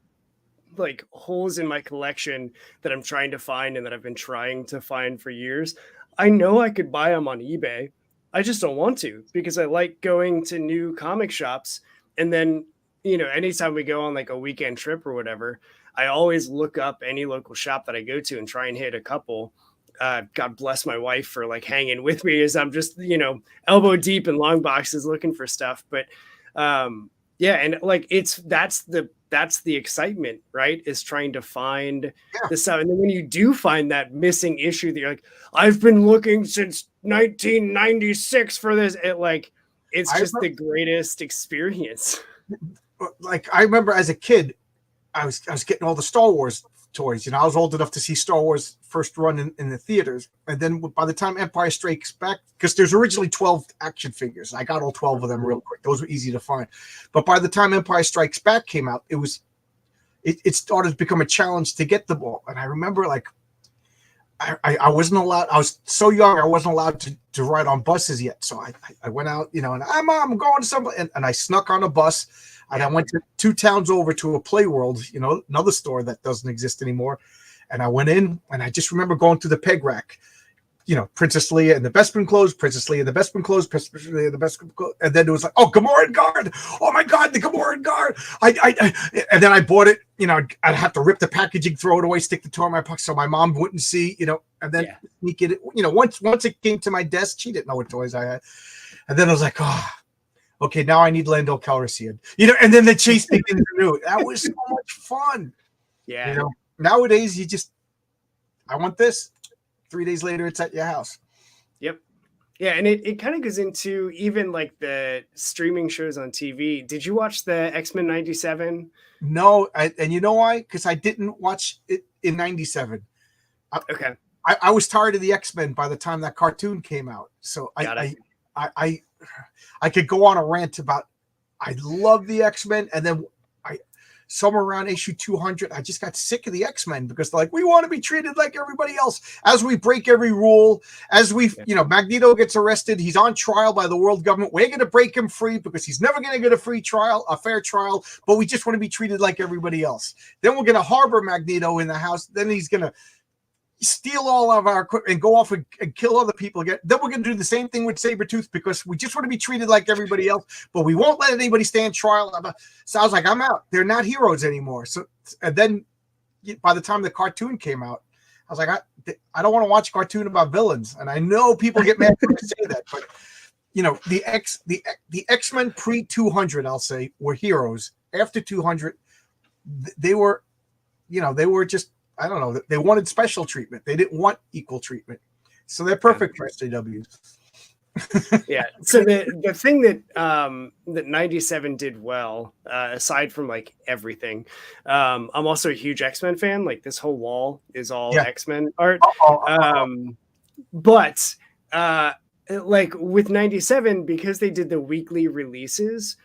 S2: like holes in my collection that I'm trying to find and that I've been trying to find for years, I know I could buy them on eBay. I just don't want to, because I like going to new comic shops. And then, anytime we go on like a weekend trip or whatever, I always look up any local shop that I go to and try and hit a couple. God bless my wife for like hanging with me as I'm just, elbow deep in long boxes looking for stuff. But yeah. And like, that's the excitement, right? Is trying to find the stuff. And then when you do find that missing issue that you're like, I've been looking since 1996 for this. It's just the greatest experience.
S1: Like, I remember as a kid, I was getting all the Star Wars toys. I was old enough to see Star Wars first run in the theaters. And then by the time Empire Strikes Back, because there's originally 12 action figures. I got all 12 of them real quick. Those were easy to find. But by the time Empire Strikes Back came out, it started to become a challenge to get them all. And I remember like, I wasn't allowed. I was so young. I wasn't allowed to ride on buses yet. So I went out, and I'm going to somebody, and I snuck on a bus, and I went to 2 towns over to a Play World, another store that doesn't exist anymore. And I went in, and I just remember going through the peg rack, Princess Leia and the Bespin clothes, Princess Leia and the Bespin clothes, Princess Leia and the Bespin clothes. And then it was like, oh, Gamoran Guard. Oh my God, the Gamoran Guard. And then I bought it, I'd have to rip the packaging, throw it away, stick the toy in my pocket so my mom wouldn't see, and then sneak it, once it came to my desk, she didn't know what toys I had. And then I was like, oh, okay, now I need Lando Calrissian, and then the chase begins anew. That was so much fun.
S2: Yeah.
S1: Nowadays I want this. 3 days later, it's at your house.
S2: Yep. Yeah, and it kind of goes into even like the streaming shows on TV. Did you watch the X-Men 97?
S1: No, and you know why? Because I didn't watch it in 97.
S2: Okay.
S1: I was tired of the X-Men by the time that cartoon came out. So I could go on a rant about I love the X-Men, and then somewhere around issue 200, I just got sick of the X-Men because they're like, we want to be treated like everybody else. As we break every rule, as we, Magneto gets arrested, he's on trial by the world government. We're going to break him free because he's never going to get a fair trial, but we just want to be treated like everybody else. Then we're going to harbor Magneto in the house. Then he's going to steal all of our equipment and go off and kill other people again. Then we're going to do the same thing with Sabretooth because we just want to be treated like everybody else, but we won't let anybody stand trial. So I was like, I'm out. They're not heroes anymore. So, and then by the time the cartoon came out, I was like, I don't want to watch a cartoon about villains. And I know people get mad when I say that, but the X-Men pre-200, I'll say, were heroes. After 200, they were just, I don't know. They wanted special treatment. They didn't want equal treatment. So they're perfect for SJWs.
S2: Yeah. So the thing that 97 did well, aside from like everything, I'm also a huge X-Men fan. Like this whole wall is all X-Men art. But like with 97, because they did the weekly releases,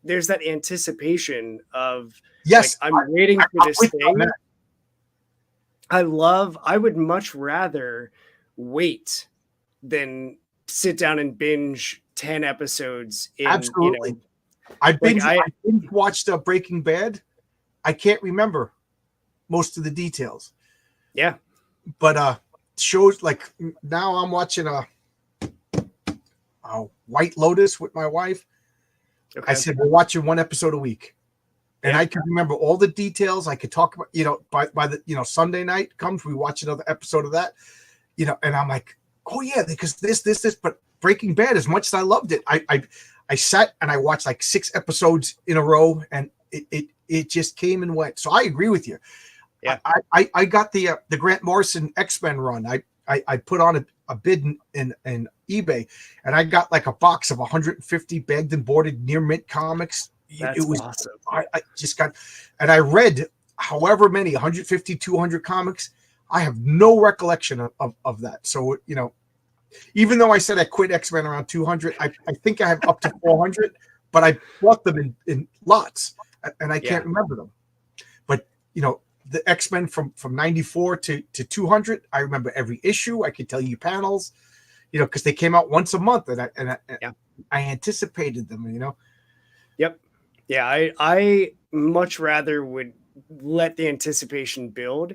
S2: there's that anticipation of
S1: yes,
S2: like, I'm waiting for this thing. I would much rather wait than sit down and binge 10 episodes.
S1: Absolutely. I binge watched Breaking Bad. I can't remember most of the details.
S2: Yeah.
S1: But shows like now I'm watching a White Lotus with my wife. Okay. I said we're watching one episode a week, and I can remember all the details. I could talk about, by the Sunday night comes, we watch another episode of that, and I'm like, oh yeah, because this. But Breaking Bad, as much as I loved it, I sat and I watched like 6 episodes in a row, and it just came and went. So I agree with you. Yeah, I got the Grant Morrison X-Men run. I put on a bid in eBay, and I got like a box of 150 bagged and boarded near mint comics.
S2: That's it was awesome.
S1: I just got, and I read however many 150, 200 comics. I have no recollection of that. So even though I said I quit X-Men around 200, I think I have up to 400, but I bought them in lots, and I can't remember them. But the X-Men from 94 to 200, I remember every issue. I could tell you panels, because they came out once a month, and I anticipated them.
S2: Yep. Yeah, I much rather would let the anticipation build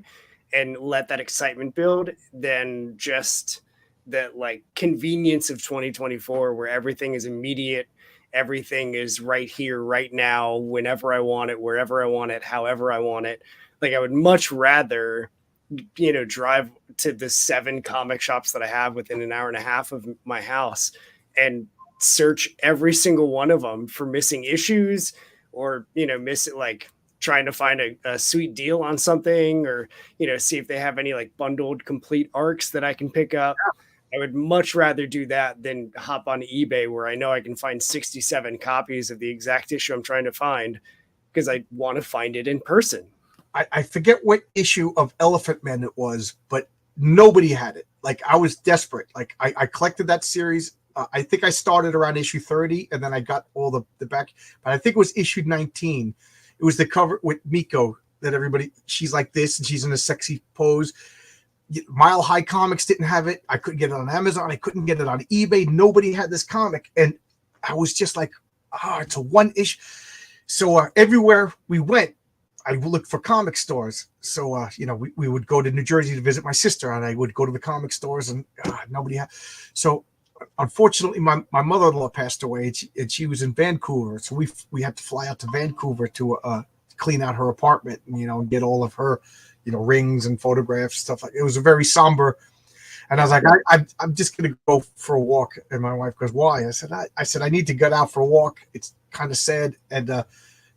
S2: and let that excitement build than just that like convenience of 2024 where everything is immediate, everything is right here, right now, whenever I want it, wherever I want it, however I want it. Like I would much rather, drive to the 7 comic shops that I have within an hour and a half of my house and search every single one of them for missing issues or, trying to find a sweet deal on something or, see if they have any like bundled complete arcs that I can pick up. I would much rather do that than hop on eBay where I know I can find 67 copies of the exact issue I'm trying to find because I want to find it in person.
S1: I forget what issue of Elephant Man it was, but nobody had it. Like I was desperate. Like I collected that series. I think I started around issue 30 and then I got all the back, but I think it was issue 19. It was the cover with Miko that she's like this and she's in a sexy pose. Mile High Comics didn't have it. I couldn't get it on Amazon. I couldn't get it on eBay. Nobody had this comic. And I was just like, it's a one issue. So everywhere we went, I looked for comic stores. So, we would go to New Jersey to visit my sister and I would go to the comic stores and nobody had. So unfortunately, my mother-in-law passed away and she was in Vancouver. So we had to fly out to Vancouver to clean out her apartment and, get all of her, rings and photographs, stuff like it. It was a very somber. And I was like, I'm just going to go for a walk. And my wife goes, why? I said, I need to get out for a walk. It's kind of sad. And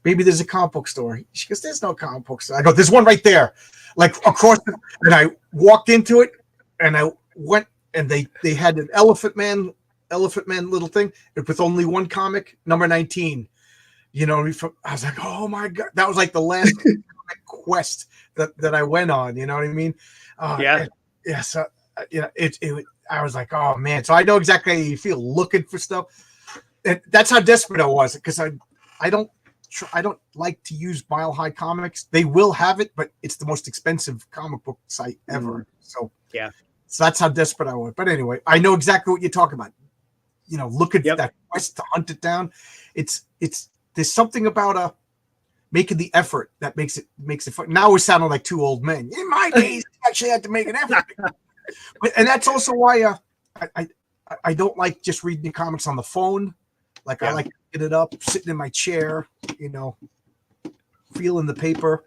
S1: maybe there's a comic book store. She goes, there's no comic book store. I go, there's one right there. Like across and I walked into it and I went and they had an Elephant Man little thing with only one comic, number 19. I was like, oh my God. That was like the last quest that I went on. You know what I mean? Yeah. So, I was like, oh man. So I know exactly how you feel looking for stuff. And that's how desperate I was because I don't like to use Mile High Comics. They will have it, but it's the most expensive comic book site ever. So
S2: yeah.
S1: So that's how desperate I was. But anyway, I know exactly what you're talking about. Look at that quest to hunt it down. It's there's something about making the effort that makes it fun. Now we're sounding like 2 old men. In my days, I actually had to make an effort. And that's also why I don't like just reading the comics on the phone. Like I like to get it up, sitting in my chair, feeling the paper.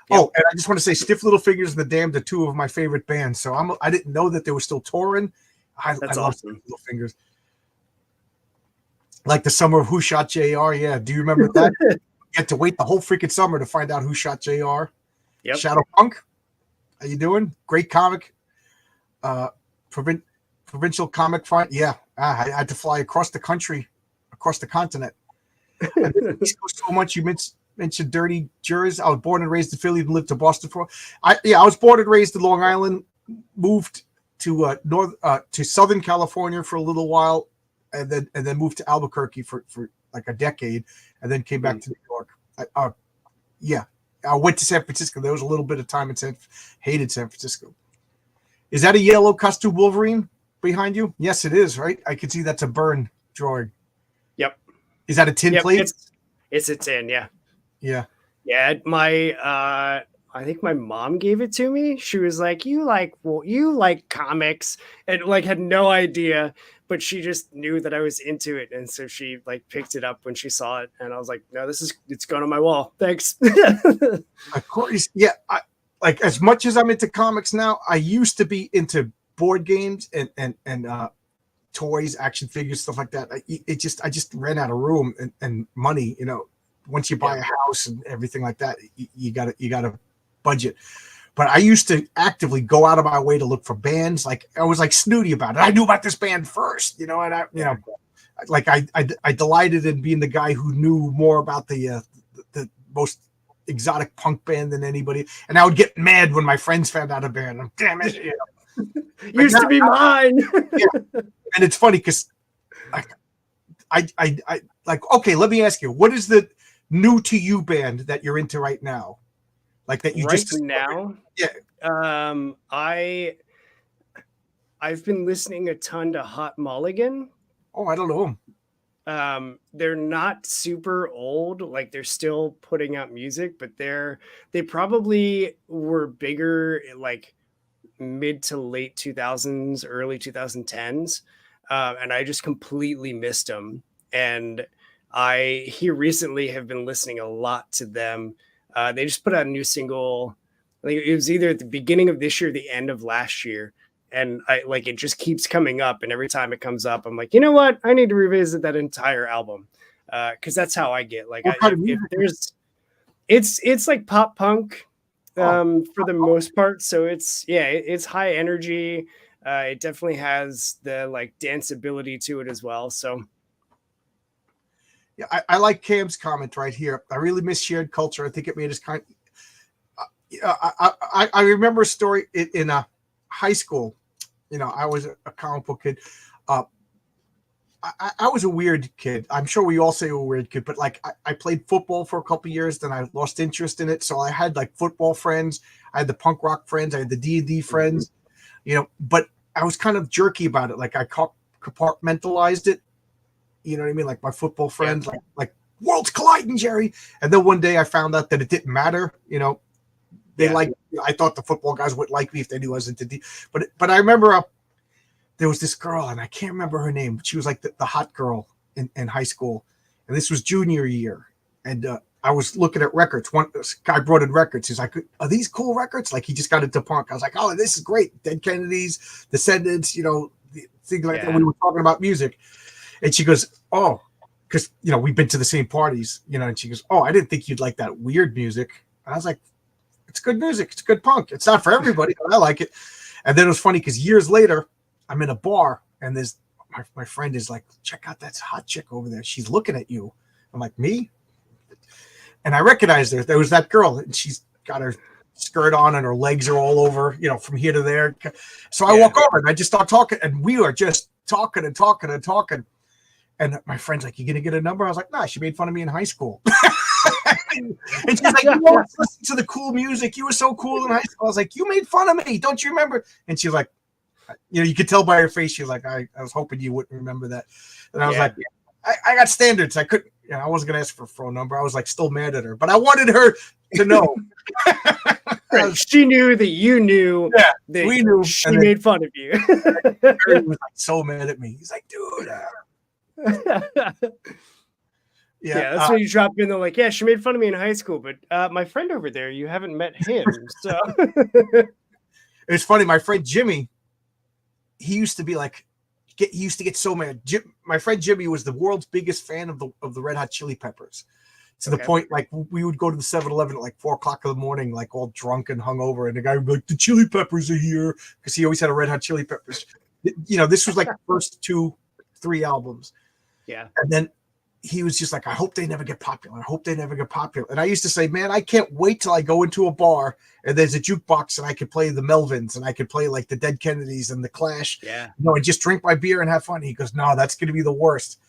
S1: Yep. Oh, and I just want to say Stiff Little Fingers and the Damned are 2 of my favorite bands. So I didn't know that they were still touring. I love
S2: awesome.
S1: Stiff Little Fingers. Like the summer of Who Shot JR. Yeah. Do you remember that? You had to wait the whole freaking summer to find out who shot JR.
S2: Yep.
S1: Shadow Punk. How you doing? Great comic. Provincial comic fight. Yeah. I had to fly across the country, across the continent. So much you mentioned Dirty Jurors. I was born and raised in Philly and lived to Boston for. I was born and raised in Long Island. Moved to to Southern California for a little while, and then moved to Albuquerque for like a decade, and then came back to New York. I went to San Francisco. There was a little bit of time in hated San Francisco. Is that a yellow costume Wolverine behind you? Yes, it is. Right, I can see that's a burn drawing.
S2: Yep.
S1: Is that a tin plate?
S2: It's a tin. Yeah.
S1: Yeah.
S2: Yeah. My I think my mom gave it to me. She was like, you like comics, and like had no idea, but she just knew that I was into it. And so she like picked it up when she saw it. And I was like, no, it's going on my wall. Thanks.
S1: Of course. Yeah. Like as much as I'm into comics now, I used to be into board games and toys, action figures, stuff like that. I just ran out of room and money, once you buy a house and everything like that, you gotta budget. But I used to actively go out of my way to look for bands. Like I was like snooty about it. I knew about this band first, and I delighted in being the guy who knew more about the most exotic punk band than anybody. And I would get mad when my friends found out a band. Damn it.
S2: Used to be mine.
S1: Yeah. And it's funny because I like, okay, let me ask you, what is the new to you band that you're into right now? Like that you
S2: right
S1: just
S2: now?
S1: Yeah.
S2: I've been listening a ton to Hot Mulligan.
S1: Oh, I don't know.
S2: They're not super old, like they're still putting out music, but they probably were bigger like mid to late 2000s, early 2010s. And I just completely missed them. And I here recently have been listening a lot to them. They just put out a new single. I think it was either at the beginning of this year, or the end of last year. And I like it just keeps coming up. And every time it comes up, I'm like, you know what? I need to revisit that entire album. Cause that's how I get like, it's like pop punk for the most part. So it's high energy. It definitely has the like danceability to it as well. So
S1: yeah, I like Cam's comment right here. I really miss shared culture. I think it made us kind I remember a story in high school. I was a comic book kid. I was a weird kid. I'm sure we all say we're a weird kid, but like I played football for a couple of years, then I lost interest in it. So I had like football friends. I had the punk rock friends. I had the D&D friends, but I was kind of jerky about it. Like I compartmentalized it. You know what I mean? Like my football friends, like worlds colliding, Jerry. And then one day I found out that it didn't matter. I thought the football guys would like me if they knew I was into D. But I remember there was this girl, and I can't remember her name, but she was like the hot girl in high school. And this was junior year. And I was looking at records. One guy brought in records. He's like, are these cool records? Like he just got into punk. I was like, oh, this is great. Dead Kennedys, Descendants, things like that. We were talking about music. And she goes, oh, because, we've been to the same parties, and she goes, oh, I didn't think you'd like that weird music. And I was like, it's good music. It's good punk. It's not for everybody, but I like it. And then it was funny because years later, I'm in a bar and there's my friend is like, check out that hot chick over there. She's looking at you. I'm like, me? And I recognized her. There was that girl, and she's got her skirt on and her legs are all over, from here to there. So I walk over and I just start talking, and we are just talking and talking and talking. And my friend's like, you gonna get a number? I was like, nah, she made fun of me in high school. And she's like, you always listen to the cool music. You were so cool in high school. I was like, you made fun of me. Don't you remember? And she's like, you could tell by her face. She's like, I was hoping you wouldn't remember that. And I was like, I got standards. I couldn't, I wasn't going to ask for a phone number. I was like still mad at her, but I wanted her to know.
S2: She knew that you knew that
S1: we knew.
S2: She made fun of you.
S1: He was like so mad at me. He's like, dude.
S2: That's when you drop in. They're like, she made fun of me in high school, but my friend over there, you haven't met him. So
S1: it's funny. My friend Jimmy, he used to be like, he used to get so mad. My friend Jimmy was the world's biggest fan of the Red Hot Chili Peppers, to the point like we would go to the 7-Eleven at like 4:00 in the morning, like all drunk and hungover, and the guy would be like, "The Chili Peppers are here," because he always had a Red Hot Chili Peppers. This was like the first 2-3 albums.
S2: Yeah,
S1: and then he was just like, I hope they never get popular. I hope they never get popular. And I used to say, man, I can't wait till I go into a bar and there's a jukebox and I could play the Melvins and I could play like the Dead Kennedys and the Clash.
S2: Yeah.
S1: And just drink my beer and have fun. He goes, no, that's going to be the worst.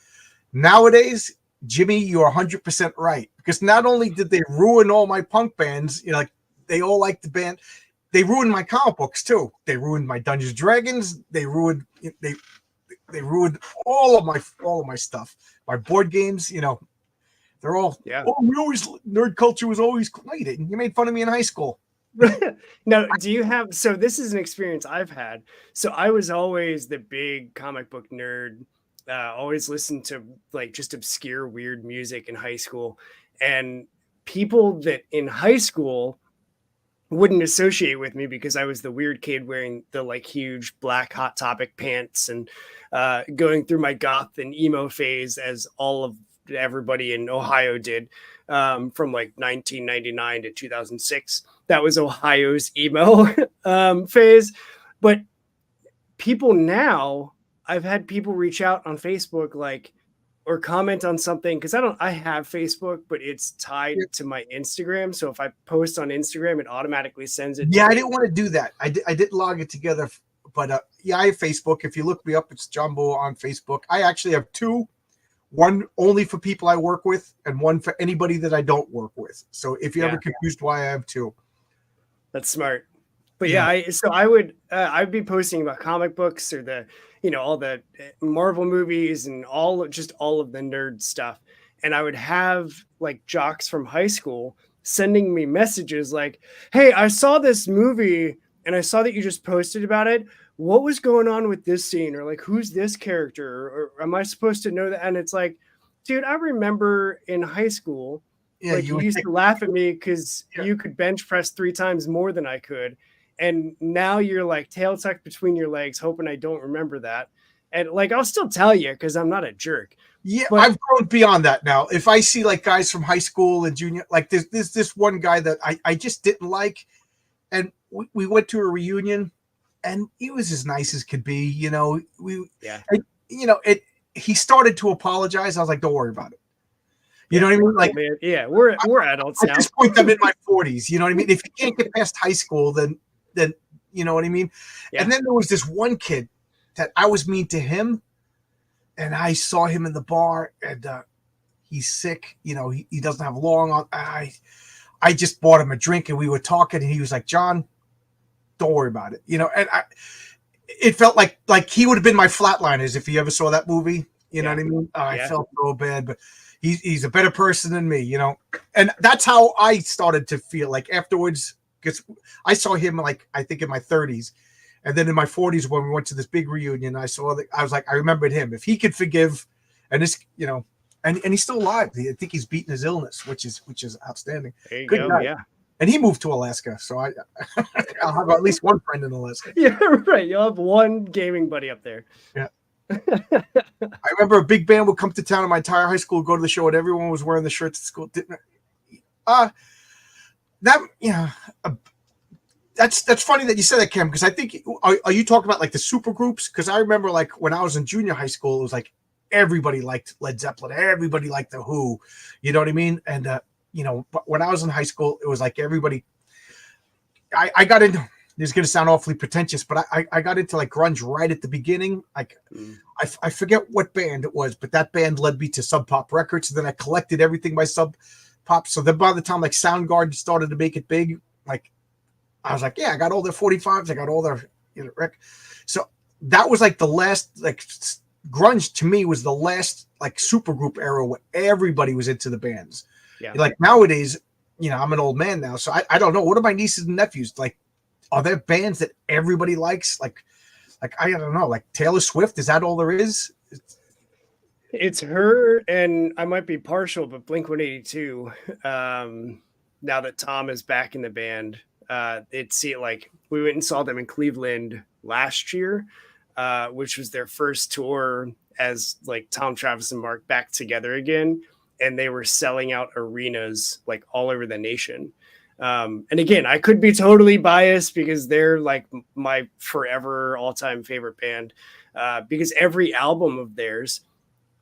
S1: Nowadays, Jimmy, you're 100% right. Because not only did they ruin all my punk bands, like they all like the band, they ruined my comic books too. They ruined my Dungeons and Dragons. They ruined all of my stuff. My board games, they're all. Oh, nerd culture was always. No, you didn't. You made fun of me in high school.
S2: Now, do you have, so this is an experience I've had. So I was always the big comic book nerd, always listened to like just obscure, weird music in high school. And people that in high school wouldn't associate with me because I was the weird kid wearing the like huge black Hot Topic pants and going through my goth and emo phase as all of everybody in Ohio did, from like 1999 to 2006. That was Ohio's emo phase. But people now, I've had people reach out on Facebook like, or comment on something, because I have Facebook, but it's tied to my Instagram. So if I post on Instagram, it automatically sends it.
S1: Yeah, I didn't want to do that. I didn't log it together, but yeah, I have Facebook. If you look me up, it's Jumbo on Facebook. I actually have two. One only for people I work with, and one for anybody that I don't work with. So if you're ever confused why I have two,
S2: that's smart. But yeah, so I'd be posting about comic books or the, all the Marvel movies and all of the nerd stuff. And I would have like jocks from high school sending me messages like, "Hey, I saw this movie and I saw that you just posted about it. What was going on with this scene?" Or like, "Who's this character? Or am I supposed to know that?" And it's like, dude, I remember in high school, like you used to laugh at me because you could bench press 3 times more than I could. And now you're like tail tucked between your legs, hoping I don't remember that. And like, I'll still tell you because I'm not a jerk.
S1: Yeah, but I've grown beyond that now. If I see like guys from high school and junior, like there's this one guy that I just didn't like, and we went to a reunion, and he was as nice as could be. He started to apologize. I was like, don't worry about it. You know what I mean? Like,
S2: yeah, we're adults now.
S1: At this point, I'm in my 40s. You know what I mean? If you can't get past high school, then you know what I mean? Yeah. And then there was this one kid that I was mean to him, and I saw him in the bar, and he's sick. He doesn't have long on. I just bought him a drink, and we were talking, and he was like, "John, don't worry about it." And it felt like he would have been my Flatliners if you ever saw that movie. You know what I mean? I felt so bad, but he's a better person than me, and that's how I started to feel like afterwards, because I saw him like I think in my 30s, and then in my 40s when we went to this big reunion, I was like, I remembered him. If he could forgive, and this, and he's still alive. I think he's beaten his illness, which is outstanding.
S2: There you go. Yeah.
S1: And he moved to Alaska, so I'll have at least one friend in Alaska.
S2: Yeah, right. You'll have one gaming buddy up there.
S1: Yeah. I remember a big band would come to town in my entire high school, go to the show, and everyone was wearing the shirts at school. That's funny that you said that, Cam, because I think are you talking about like the super groups? Because I remember like when I was in junior high school, it was like everybody liked Led Zeppelin, everybody liked the Who, you know what I mean? And but when I was in high school, it was like everybody. I got into. This is going to sound awfully pretentious, but I got into like grunge right at the beginning. Like I forget what band it was, but that band led me to Sub Pop Records. And then I collected everything by Sub Pop. So then by the time like Soundgarden started to make it big, like I was like, yeah, I got all their 45s. I got all their So that was like the last, like grunge to me was the last like supergroup era where everybody was into the bands. Yeah. Like nowadays, I'm an old man now. So I don't know. What are my nieces and nephews like? Are there bands that everybody likes? Like I don't know, like Taylor Swift, is that all there is?
S2: It's her, and I might be partial, but Blink-182, now that Tom is back in the band, like we went and saw them in Cleveland last year, which was their first tour as like Tom, Travis, and Mark back together again. And they were selling out arenas like all over the nation. And again, I could be totally biased because they're like my forever all-time favorite band, because every album of theirs,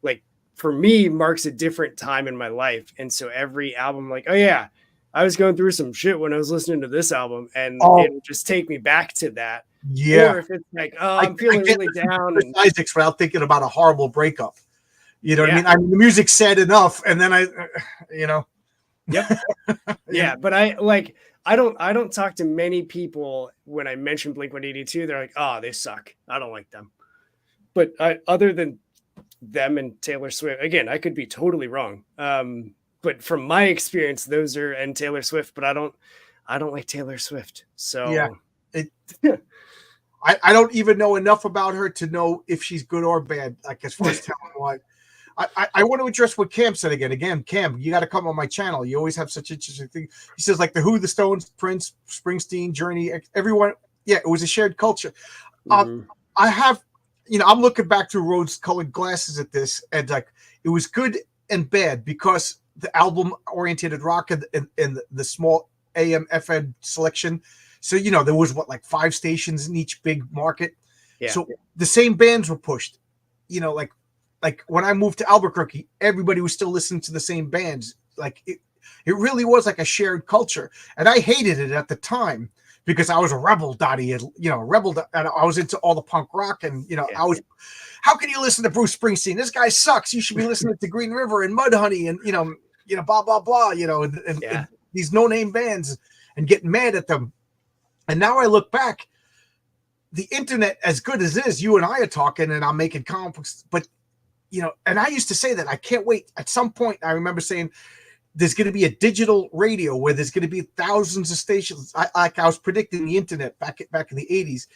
S2: like for me, marks a different time in my life. And so every album, like, oh yeah, I was going through some shit when I was listening to this album, and it'll just take me back to that.
S1: Yeah.
S2: Or if it's like, oh, I'm feeling really down.
S1: Isaacs without thinking about a horrible breakup. You know what I mean? I mean, the music's sad enough, and then
S2: Yep. Yeah, but I don't talk to many people when I mention Blink-182. They're like, "Oh, they suck. I don't like them." But other than them and Taylor Swift, again, I could be totally wrong. But from my experience, those are and Taylor Swift. But I don't like Taylor Swift.
S1: Yeah.
S2: So
S1: It, I don't even know enough about her to know if she's good or bad, like as far as talent wise. I want to address what Cam said again. Again, Cam, you got to come on my channel. You always have such interesting things. He says like the Who, the Stones, Prince, Springsteen, Journey, everyone. Yeah, it was a shared culture.
S2: mhm.
S1: I have, I'm looking back through rose-colored glasses at this, and like it was good and bad because the album-oriented rock and the small AM FM selection. So there was like 5 stations in each big market.
S2: Yeah.
S1: So the same bands were pushed. Like when I moved to Albuquerque, everybody was still listening to the same bands. Like it really was like a shared culture, and I hated it at the time because I was a rebel, Dottie. Rebel, and I was into all the punk rock, and
S2: Yeah.
S1: I was. How can you listen to Bruce Springsteen? This guy sucks. You should be listening to Green River and Mudhoney, and blah blah blah. And these no-name bands, and getting mad at them. And now I look back, the internet, as good as it is, you and I are talking, and I'm making comics, but and I used to say that I can't wait. At some point, I remember saying there's going to be a digital radio where there's going to be thousands of stations. I was predicting the internet back in the 80s,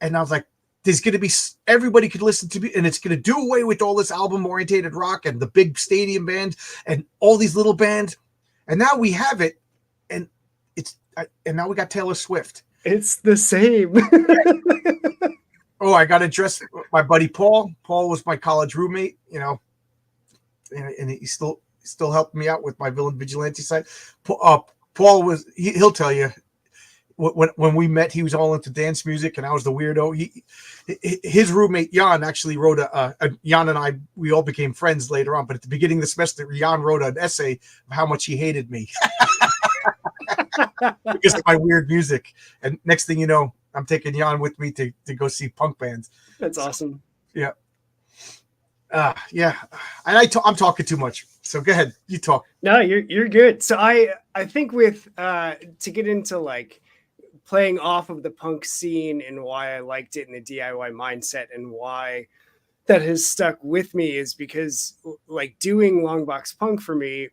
S1: and I was like, there's going to be everybody could listen to me, and it's going to do away with all this album-oriented rock and the big stadium bands and all these little bands. And now we have it, and now we got Taylor Swift.
S2: It's the same.
S1: Oh, I got to address my buddy Paul. Paul was my college roommate, and he still helped me out with my Villain Vigilante site. Paul he'll tell you when we met, he was all into dance music, and I was the weirdo. His roommate Jan actually wrote Jan and I, we all became friends later on. But at the beginning of the semester, Jan wrote an essay of how much he hated me because of my weird music. And next thing you know, I'm taking Jan with me to go see punk bands.
S2: That's awesome.
S1: Yeah. Yeah. And I'm talking too much. So go ahead. You talk.
S2: No, you're good. So I think with to get into like playing off of the punk scene and why I liked it in the DIY mindset and why that has stuck with me is because like doing Longbox Punk for me,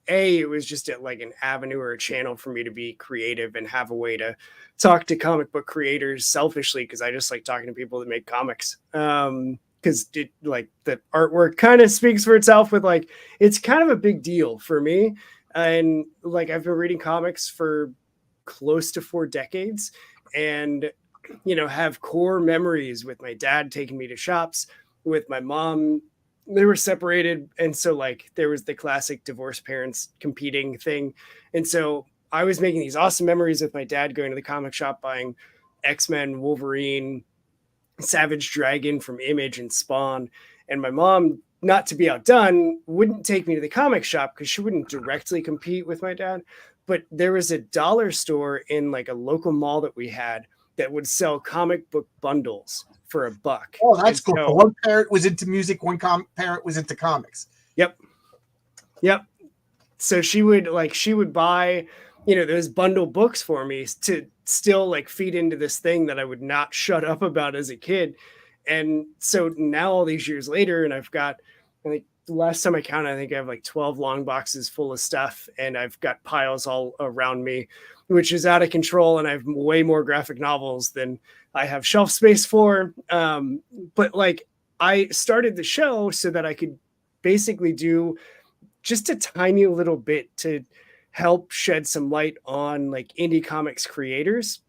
S2: it was just like an avenue or a channel for me to be creative and have a way to talk to comic book creators selfishly, because I just like talking to people that make comics. Because like the artwork kind of speaks for itself with like, it's kind of a big deal for me. And like, I've been reading comics for close to 4 decades and, have core memories with my dad taking me to shops, with my mom. They were separated. And so like there was the classic divorced parents competing thing. And so I was making these awesome memories with my dad going to the comic shop, buying X-Men, Wolverine, Savage Dragon from Image and Spawn. And my mom, not to be outdone, wouldn't take me to the comic shop because she wouldn't directly compete with my dad. But there was a dollar store in like a local mall that we had that would sell comic book bundles for $1.
S1: Oh, that's cool. So, one parent was into music, one parent was into comics.
S2: Yep. So she would buy, those bundle books for me to still like feed into this thing that I would not shut up about as a kid. And so now all these years later, and I've got, I think the last time I counted, I think I have like 12 long boxes full of stuff, and I've got piles all around me, which is out of control. And I have way more graphic novels than I have shelf space for. But like I started the show so that I could basically do just a tiny little bit to help shed some light on like indie comics creators.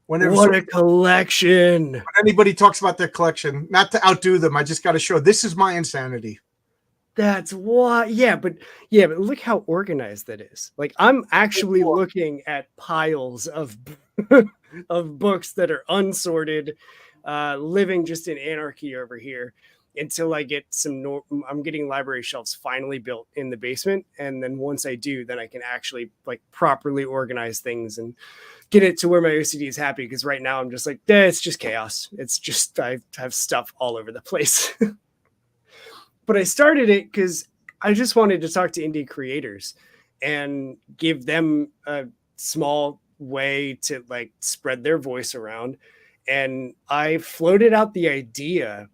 S2: What a collection.
S1: When anybody talks about their collection, not to outdo them, I just got to show this is my insanity.
S2: That's what, but look how organized that is. Like I'm actually looking at piles of of books that are unsorted, living just in anarchy over here until I get I'm getting library shelves finally built in the basement. And then once I do, then I can actually like properly organize things and get it to where my OCD is happy. Because right now I'm just like, it's just chaos. It's just, I have stuff all over the place. But I started it because I just wanted to talk to indie creators and give them a small way to like spread their voice around. And I floated out the idea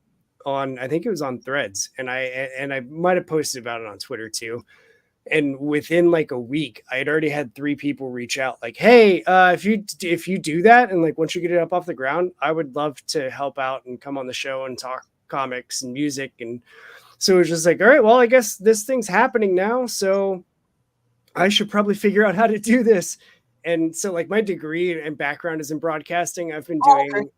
S2: on, I think it was on Threads, and I might have posted about it on Twitter too. And within like a week, I had already had 3 people reach out like, hey, if you do that, and like once you get it up off the ground, I would love to help out and come on the show and talk comics and music. And so it was just like, all right, well, I guess this thing's happening now, so I should probably figure out how to do this. And so like my degree and background is in broadcasting. I've been doing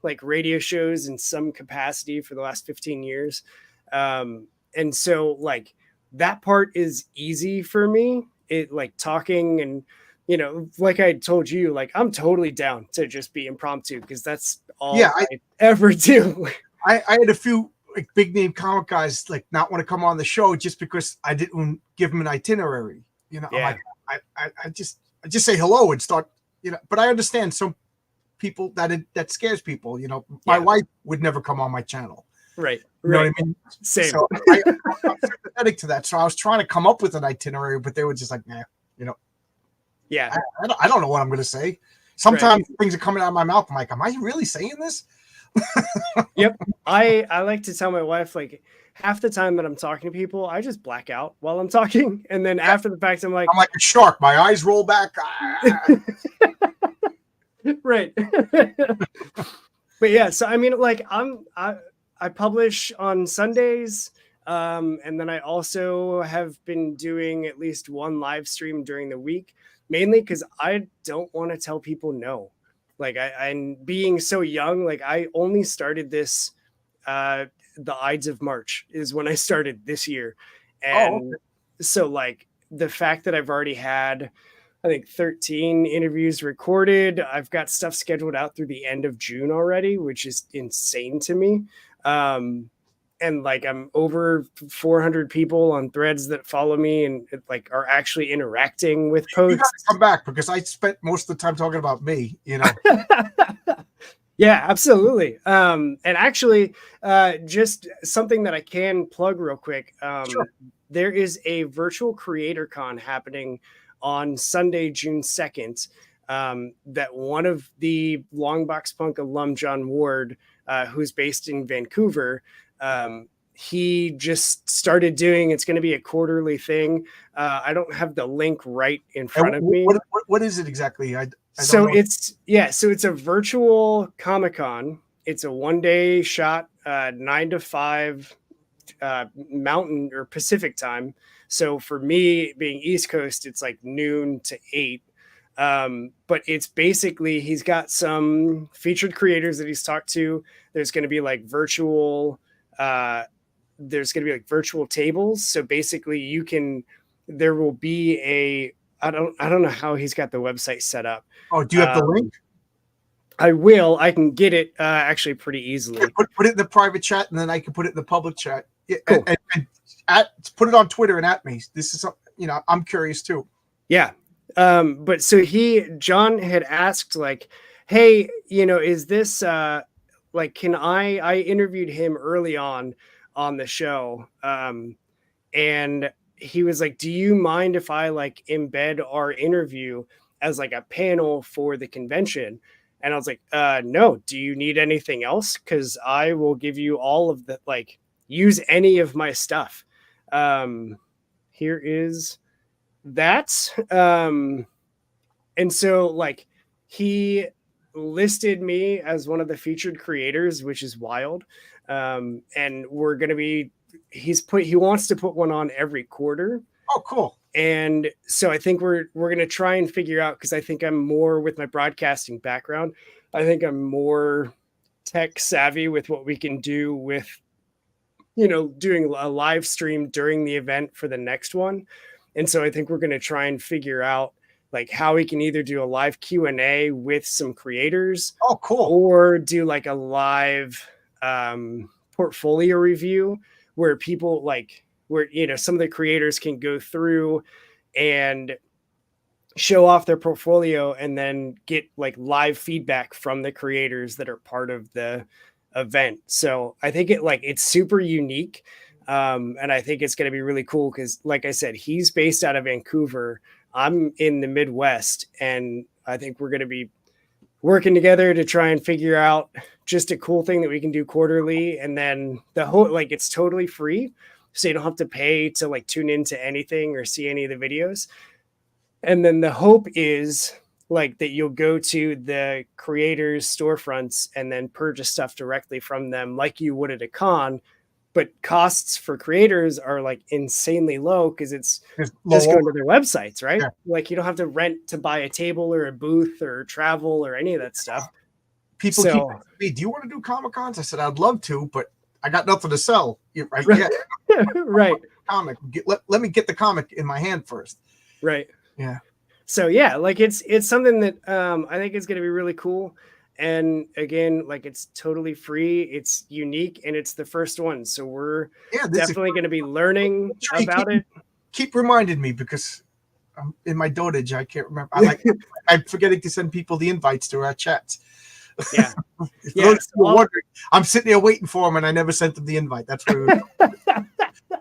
S2: like radio shows in some capacity for the last 15 years. And so like that part is easy for me. It like talking and, you know, like I told you, like I'm totally down to just be impromptu because that's all I ever do.
S1: I had a few like big name comic guys like not want to come on the show just because I didn't give them an itinerary. You know,
S2: yeah.
S1: I'm like, I just say hello and start, you know, but I understand some people that scares people. You know, my wife would never come on my channel.
S2: Right.
S1: You know what I mean?
S2: Same.
S1: So I'm sympathetic to that. So I was trying to come up with an itinerary, but they were just like, nah, you know.
S2: Yeah.
S1: I don't know what I'm going to say. Sometimes things are coming out of my mouth. I'm like, am I really saying this?
S2: Yep. I like to tell my wife, like, half the time that I'm talking to people, I just black out while I'm talking. And then after the fact, I'm like
S1: a shark. My eyes roll back.
S2: Right. But yeah, so I mean, like I publish on Sundays. And then I also have been doing at least one live stream during the week, mainly because I don't want to tell people no. Like I'm being so young, like I only started this the Ides of March is when I started this year. And so like the fact that I've already had, I think 13 interviews recorded, I've got stuff scheduled out through the end of June already, which is insane to me. And like I'm over 400 people on threads that follow me and like are actually interacting with posts.
S1: You gotta come back because I spent most of the time talking about me, you know.
S2: Yeah, absolutely. And actually, just something that I can plug real quick.
S1: Sure.
S2: There is a virtual creator con happening on Sunday, June 2nd, that one of the Longbox Punk alum, John Ward, who's based in Vancouver, he just started doing. It's going to be a quarterly thing. I don't have the link right in front of me.
S1: What is it exactly?
S2: So it's a virtual Comic-Con. It's a 1-day shot, 9 to 5 Mountain or Pacific time. So for me being East Coast, it's like noon to 8. But it's basically he's got some featured creators that he's talked to. There's going to be like virtual tables. So basically there will be I don't know how he's got the website set up.
S1: Oh, do you have the link?
S2: I can get it actually pretty easily.
S1: Put it in the private chat and then I can put it in the public chat.
S2: Cool.
S1: And put it on Twitter and at me. This is something, you know, I'm curious too.
S2: Yeah. But so John had asked like, hey, you know, is this like, can I interviewed him early on the show. And he was like, do you mind if I like embed our interview as like a panel for the convention? And I was like, no, do you need anything else? Cause I will give you all of the, like, use any of my stuff. Here is that. And so like he listed me as one of the featured creators, which is wild. And we're going to be, he wants to put one on every quarter.
S1: Oh, cool.
S2: And so I think we're going to try and figure out, because I think I'm more with my broadcasting background. I think I'm more tech savvy with what we can do with, you know, doing a live stream during the event for the next one. And so I think we're going to try and figure out like how we can either do a live Q&A with some creators.
S1: Oh, cool.
S2: Or do like a live portfolio review where people like, where, you know, some of the creators can go through and show off their portfolio and then get like live feedback from the creators that are part of the event. So I think it's super unique. And I think it's going to be really cool because, like I said, he's based out of Vancouver. I'm in the Midwest, and I think we're going to be working together to try and figure out just a cool thing that we can do quarterly. And then the whole, like, it's totally free. so you don't have to pay to like tune into anything or see any of the videos. And then the hope is like that you'll go to the creators' storefronts and then purchase stuff directly from them like you would at a con. But costs for creators are like insanely low because it's just going to their websites, right? Yeah. Like you don't have to rent to buy a table or a booth or travel or any of that stuff.
S1: People keep asking me, do you want to do Comic Cons? I said, I'd love to, but I got nothing to sell. Right? Yeah.
S2: Right.
S1: Comic. Let me get the comic in my hand first.
S2: Right.
S1: Yeah.
S2: So yeah, like it's something that I think is going to be really cool. And again, like it's totally free, it's unique, and it's the first one. So we're definitely going to be learning about it.
S1: Keep reminding me because I'm in my dotage. I can't remember. I'm forgetting to send people the invites to our chats.
S2: Yeah.
S1: Wondering, I'm sitting there waiting for them, and I never sent them the invite. That's where. Do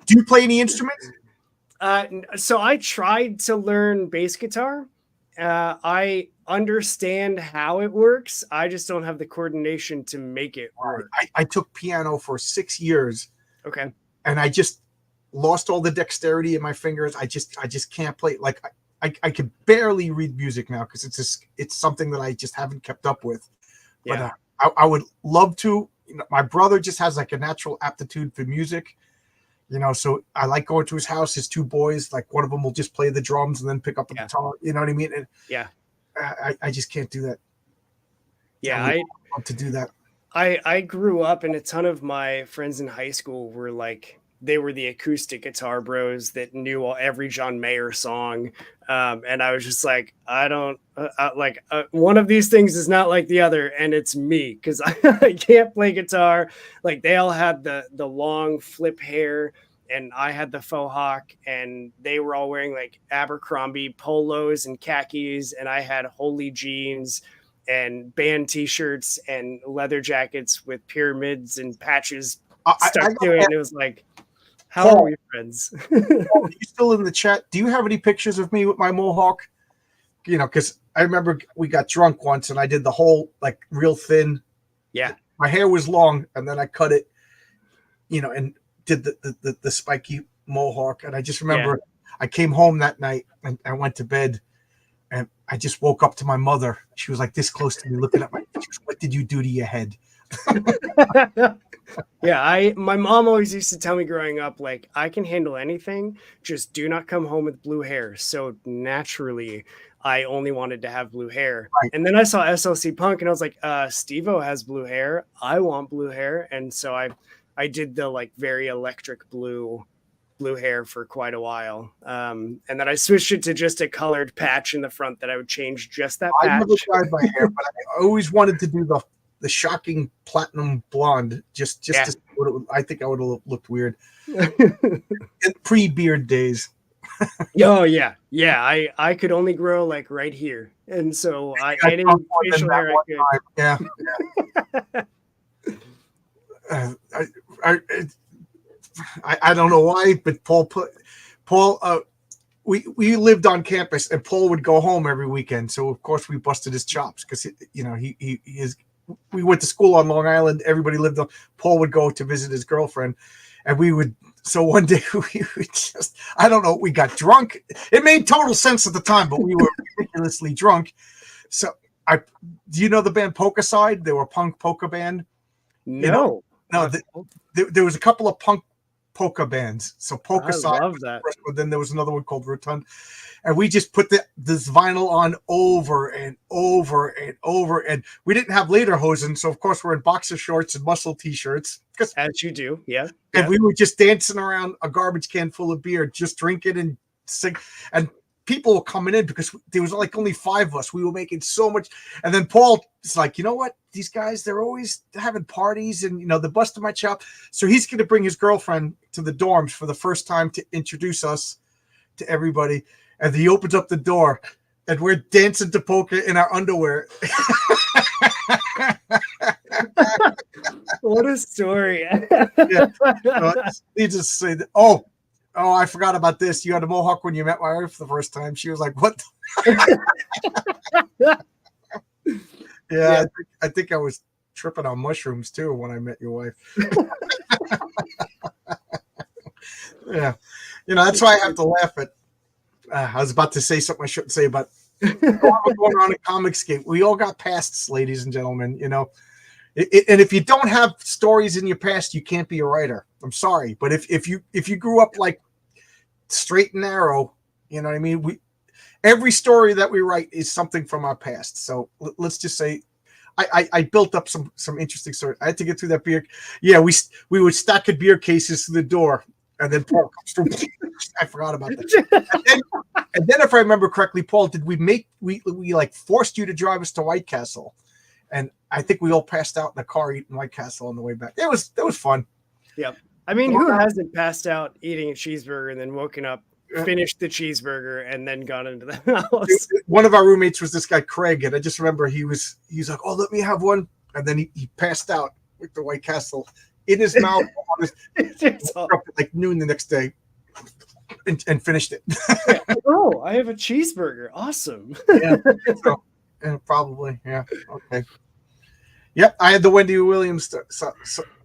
S1: you play any instruments?
S2: So I tried to learn bass guitar. I understand how it works. I just don't have the coordination to make it work.
S1: I took piano for 6 years.
S2: Okay.
S1: And I just lost all the dexterity in my fingers. I just can't play. Like I can barely read music now because it's something that I just haven't kept up with.
S2: Yeah.
S1: But I would love to. You know, my brother just has like a natural aptitude for music. You know, so I like going to his house. His two boys, like one of them will just play the drums and then pick up the guitar. You know what I mean? And
S2: yeah,
S1: I just can't do that.
S2: Yeah,
S1: I love to do that.
S2: I grew up, and a ton of my friends in high school were like, they were the acoustic guitar bros that knew every John Mayer song. And I was just like, I don't one of these things is not like the other. And it's me, because I can't play guitar. Like they all had the long flip hair, and I had the faux hawk, and they were all wearing like Abercrombie polos and khakis. And I had holy jeans and band t-shirts and leather jackets with pyramids and patches stuck to it. And it was like, how are we friends?
S1: Are you still in the chat? Do you have any pictures of me with my mohawk? You know, because I remember we got drunk once and I did the whole like real thin.
S2: Yeah.
S1: My hair was long and then I cut it, you know, and did the spiky mohawk. And I just remember I came home that night and I went to bed and I just woke up to my mother. She was like this close to me looking at my pictures. What did you do to your head?
S2: Yeah, my mom always used to tell me growing up, like, I can handle anything, just do not come home with blue hair. So naturally, I only wanted to have blue hair. Right. And then I saw SLC Punk and I was like, Steve-O has blue hair. I want blue hair. And so I did the like very electric blue hair for quite a while. And then I switched it to just a colored patch in the front that I would change just that patch.
S1: I never tried my hair, but I always wanted to do the shocking platinum blonde, just to see what it would, I think I would have looked weird. In pre-beard days.
S2: Oh yeah. I could only grow like right here, and so any facial hair I
S1: could. I don't know why, but Paul. We lived on campus, and Paul would go home every weekend. So of course we busted his chops because you know he is. We went to school on Long Island. Everybody lived on. Paul would go to visit his girlfriend, and we would. So one day we would just, I don't know, we got drunk. It made total sense at the time, but we were ridiculously drunk. So do you know the band Polka Side? They were a punk polka band.
S2: No,
S1: there was a couple of punk polka bands. So Polka Side.
S2: I love that.
S1: But then there was another one called Rotund. And we just put this vinyl on over and over and over. And we didn't have lederhosen. So, of course, we're in boxer shorts and muscle T-shirts.
S2: As you do, yeah.
S1: And we were just dancing around a garbage can full of beer, just drinking and sing. And people were coming in because there was like only 5 of us. We were making so much. And then Paul is like, you know what? These guys, they're always having parties and, you know, they're busting my chop. So he's going to bring his girlfriend to the dorms for the first time to introduce us to everybody. And he opens up the door, and we're dancing to polka in our underwear.
S2: What a story!
S1: Yeah. He just said, "Oh, I forgot about this. You had a mohawk when you met my wife the first time." She was like, "What?" Yeah. I think I was tripping on mushrooms too when I met your wife. Yeah, that's why I have to laugh at. I was about to say something I shouldn't say, but going on in Comicsgate, we all got pasts, ladies and gentlemen. And if you don't have stories in your past, you can't be a writer. I'm sorry, but if you grew up like straight and narrow, you know what I mean. Every story that we write is something from our past. So let's just say. I built up some interesting stories. I had to get through that beer. Yeah, we would stack beer cases to the door, and then Paul comes through. I forgot about that. And then, if I remember correctly, Paul, did we like forced you to drive us to White Castle? And I think we all passed out in the car eating White Castle on the way back. That was fun.
S2: Yep. I mean, who hasn't passed out eating a cheeseburger and then woken up, finished the cheeseburger, and then gone into the house?
S1: One of our roommates was this guy Craig, and I just remember he's like, "Oh, let me have one," and then he passed out with the White Castle in his mouth up at like noon the next day, and finished it.
S2: Oh, I have a cheeseburger! Awesome.
S1: Yeah, probably. Yeah. Okay. Yep, I had the Wendy Williams.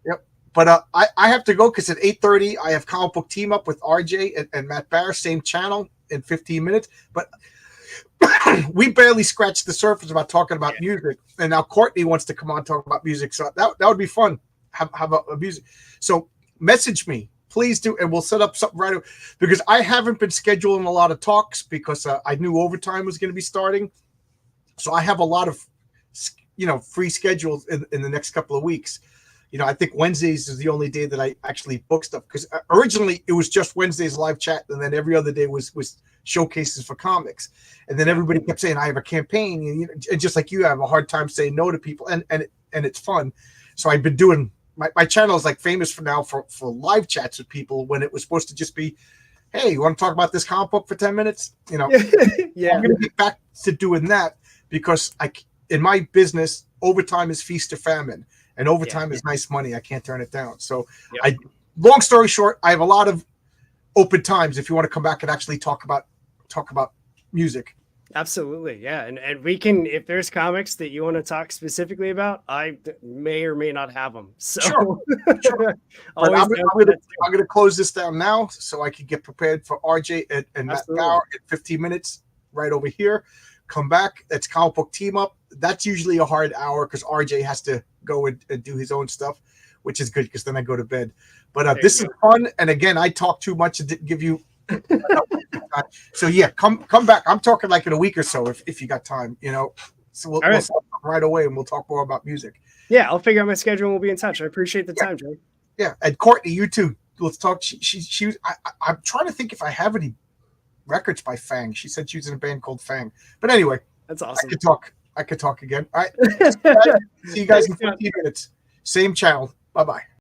S1: Yep. But I have to go because at 8:30 I have Comic Book Team Up with RJ and Matt Barr, same channel, in 15 minutes. But we barely scratched the surface about talking about music, and now Courtney wants to come on and talk about music. So that would be fun. Have a music. So message me, please do, and we'll set up something right away. Because I haven't been scheduling a lot of talks because I knew overtime was going to be starting. So I have a lot of free schedules in the next couple of weeks. I think Wednesdays is the only day that I actually book stuff, because originally it was just Wednesdays live chat, and then every other day was showcases for comics. And then everybody kept saying, I have a campaign, and just like you, I have a hard time saying no to people, and it's fun. So I've been doing my channel is like famous for now for live chats with people, when it was supposed to just be, hey, you want to talk about this comic book for 10 minutes? Yeah. I'm going to get back to doing that, because in my business, overtime is feast or famine. And overtime is nice money. I can't turn it down. So long story short, I have a lot of open times if you want to come back and actually talk about music.
S2: Absolutely. Yeah. And we can, if there's comics that you want to talk specifically about, I may or may not have them. So
S1: sure. But I'm going to close this down now so I can get prepared for RJ and Matt Bauer in 15 minutes right over here. Come back. That's Comic Book Team Up. That's usually a hard hour because RJ has to go and do his own stuff, which is good because then I go to bed. But this is fun. And again, I talked too much and didn't give you so yeah, come back. I'm talking like in a week or so if you got time, So we'll start right away and we'll talk more about music.
S2: Yeah, I'll figure out my schedule and we'll be in touch. I appreciate the time, Joe.
S1: Yeah, and Courtney, you too. Let's talk. She was. I'm trying to think if I have any records by Fang. She said she was in a band called Fang. But anyway,
S2: that's awesome.
S1: I could talk again. All right. See you guys in 15 minutes. Same channel. Bye-bye.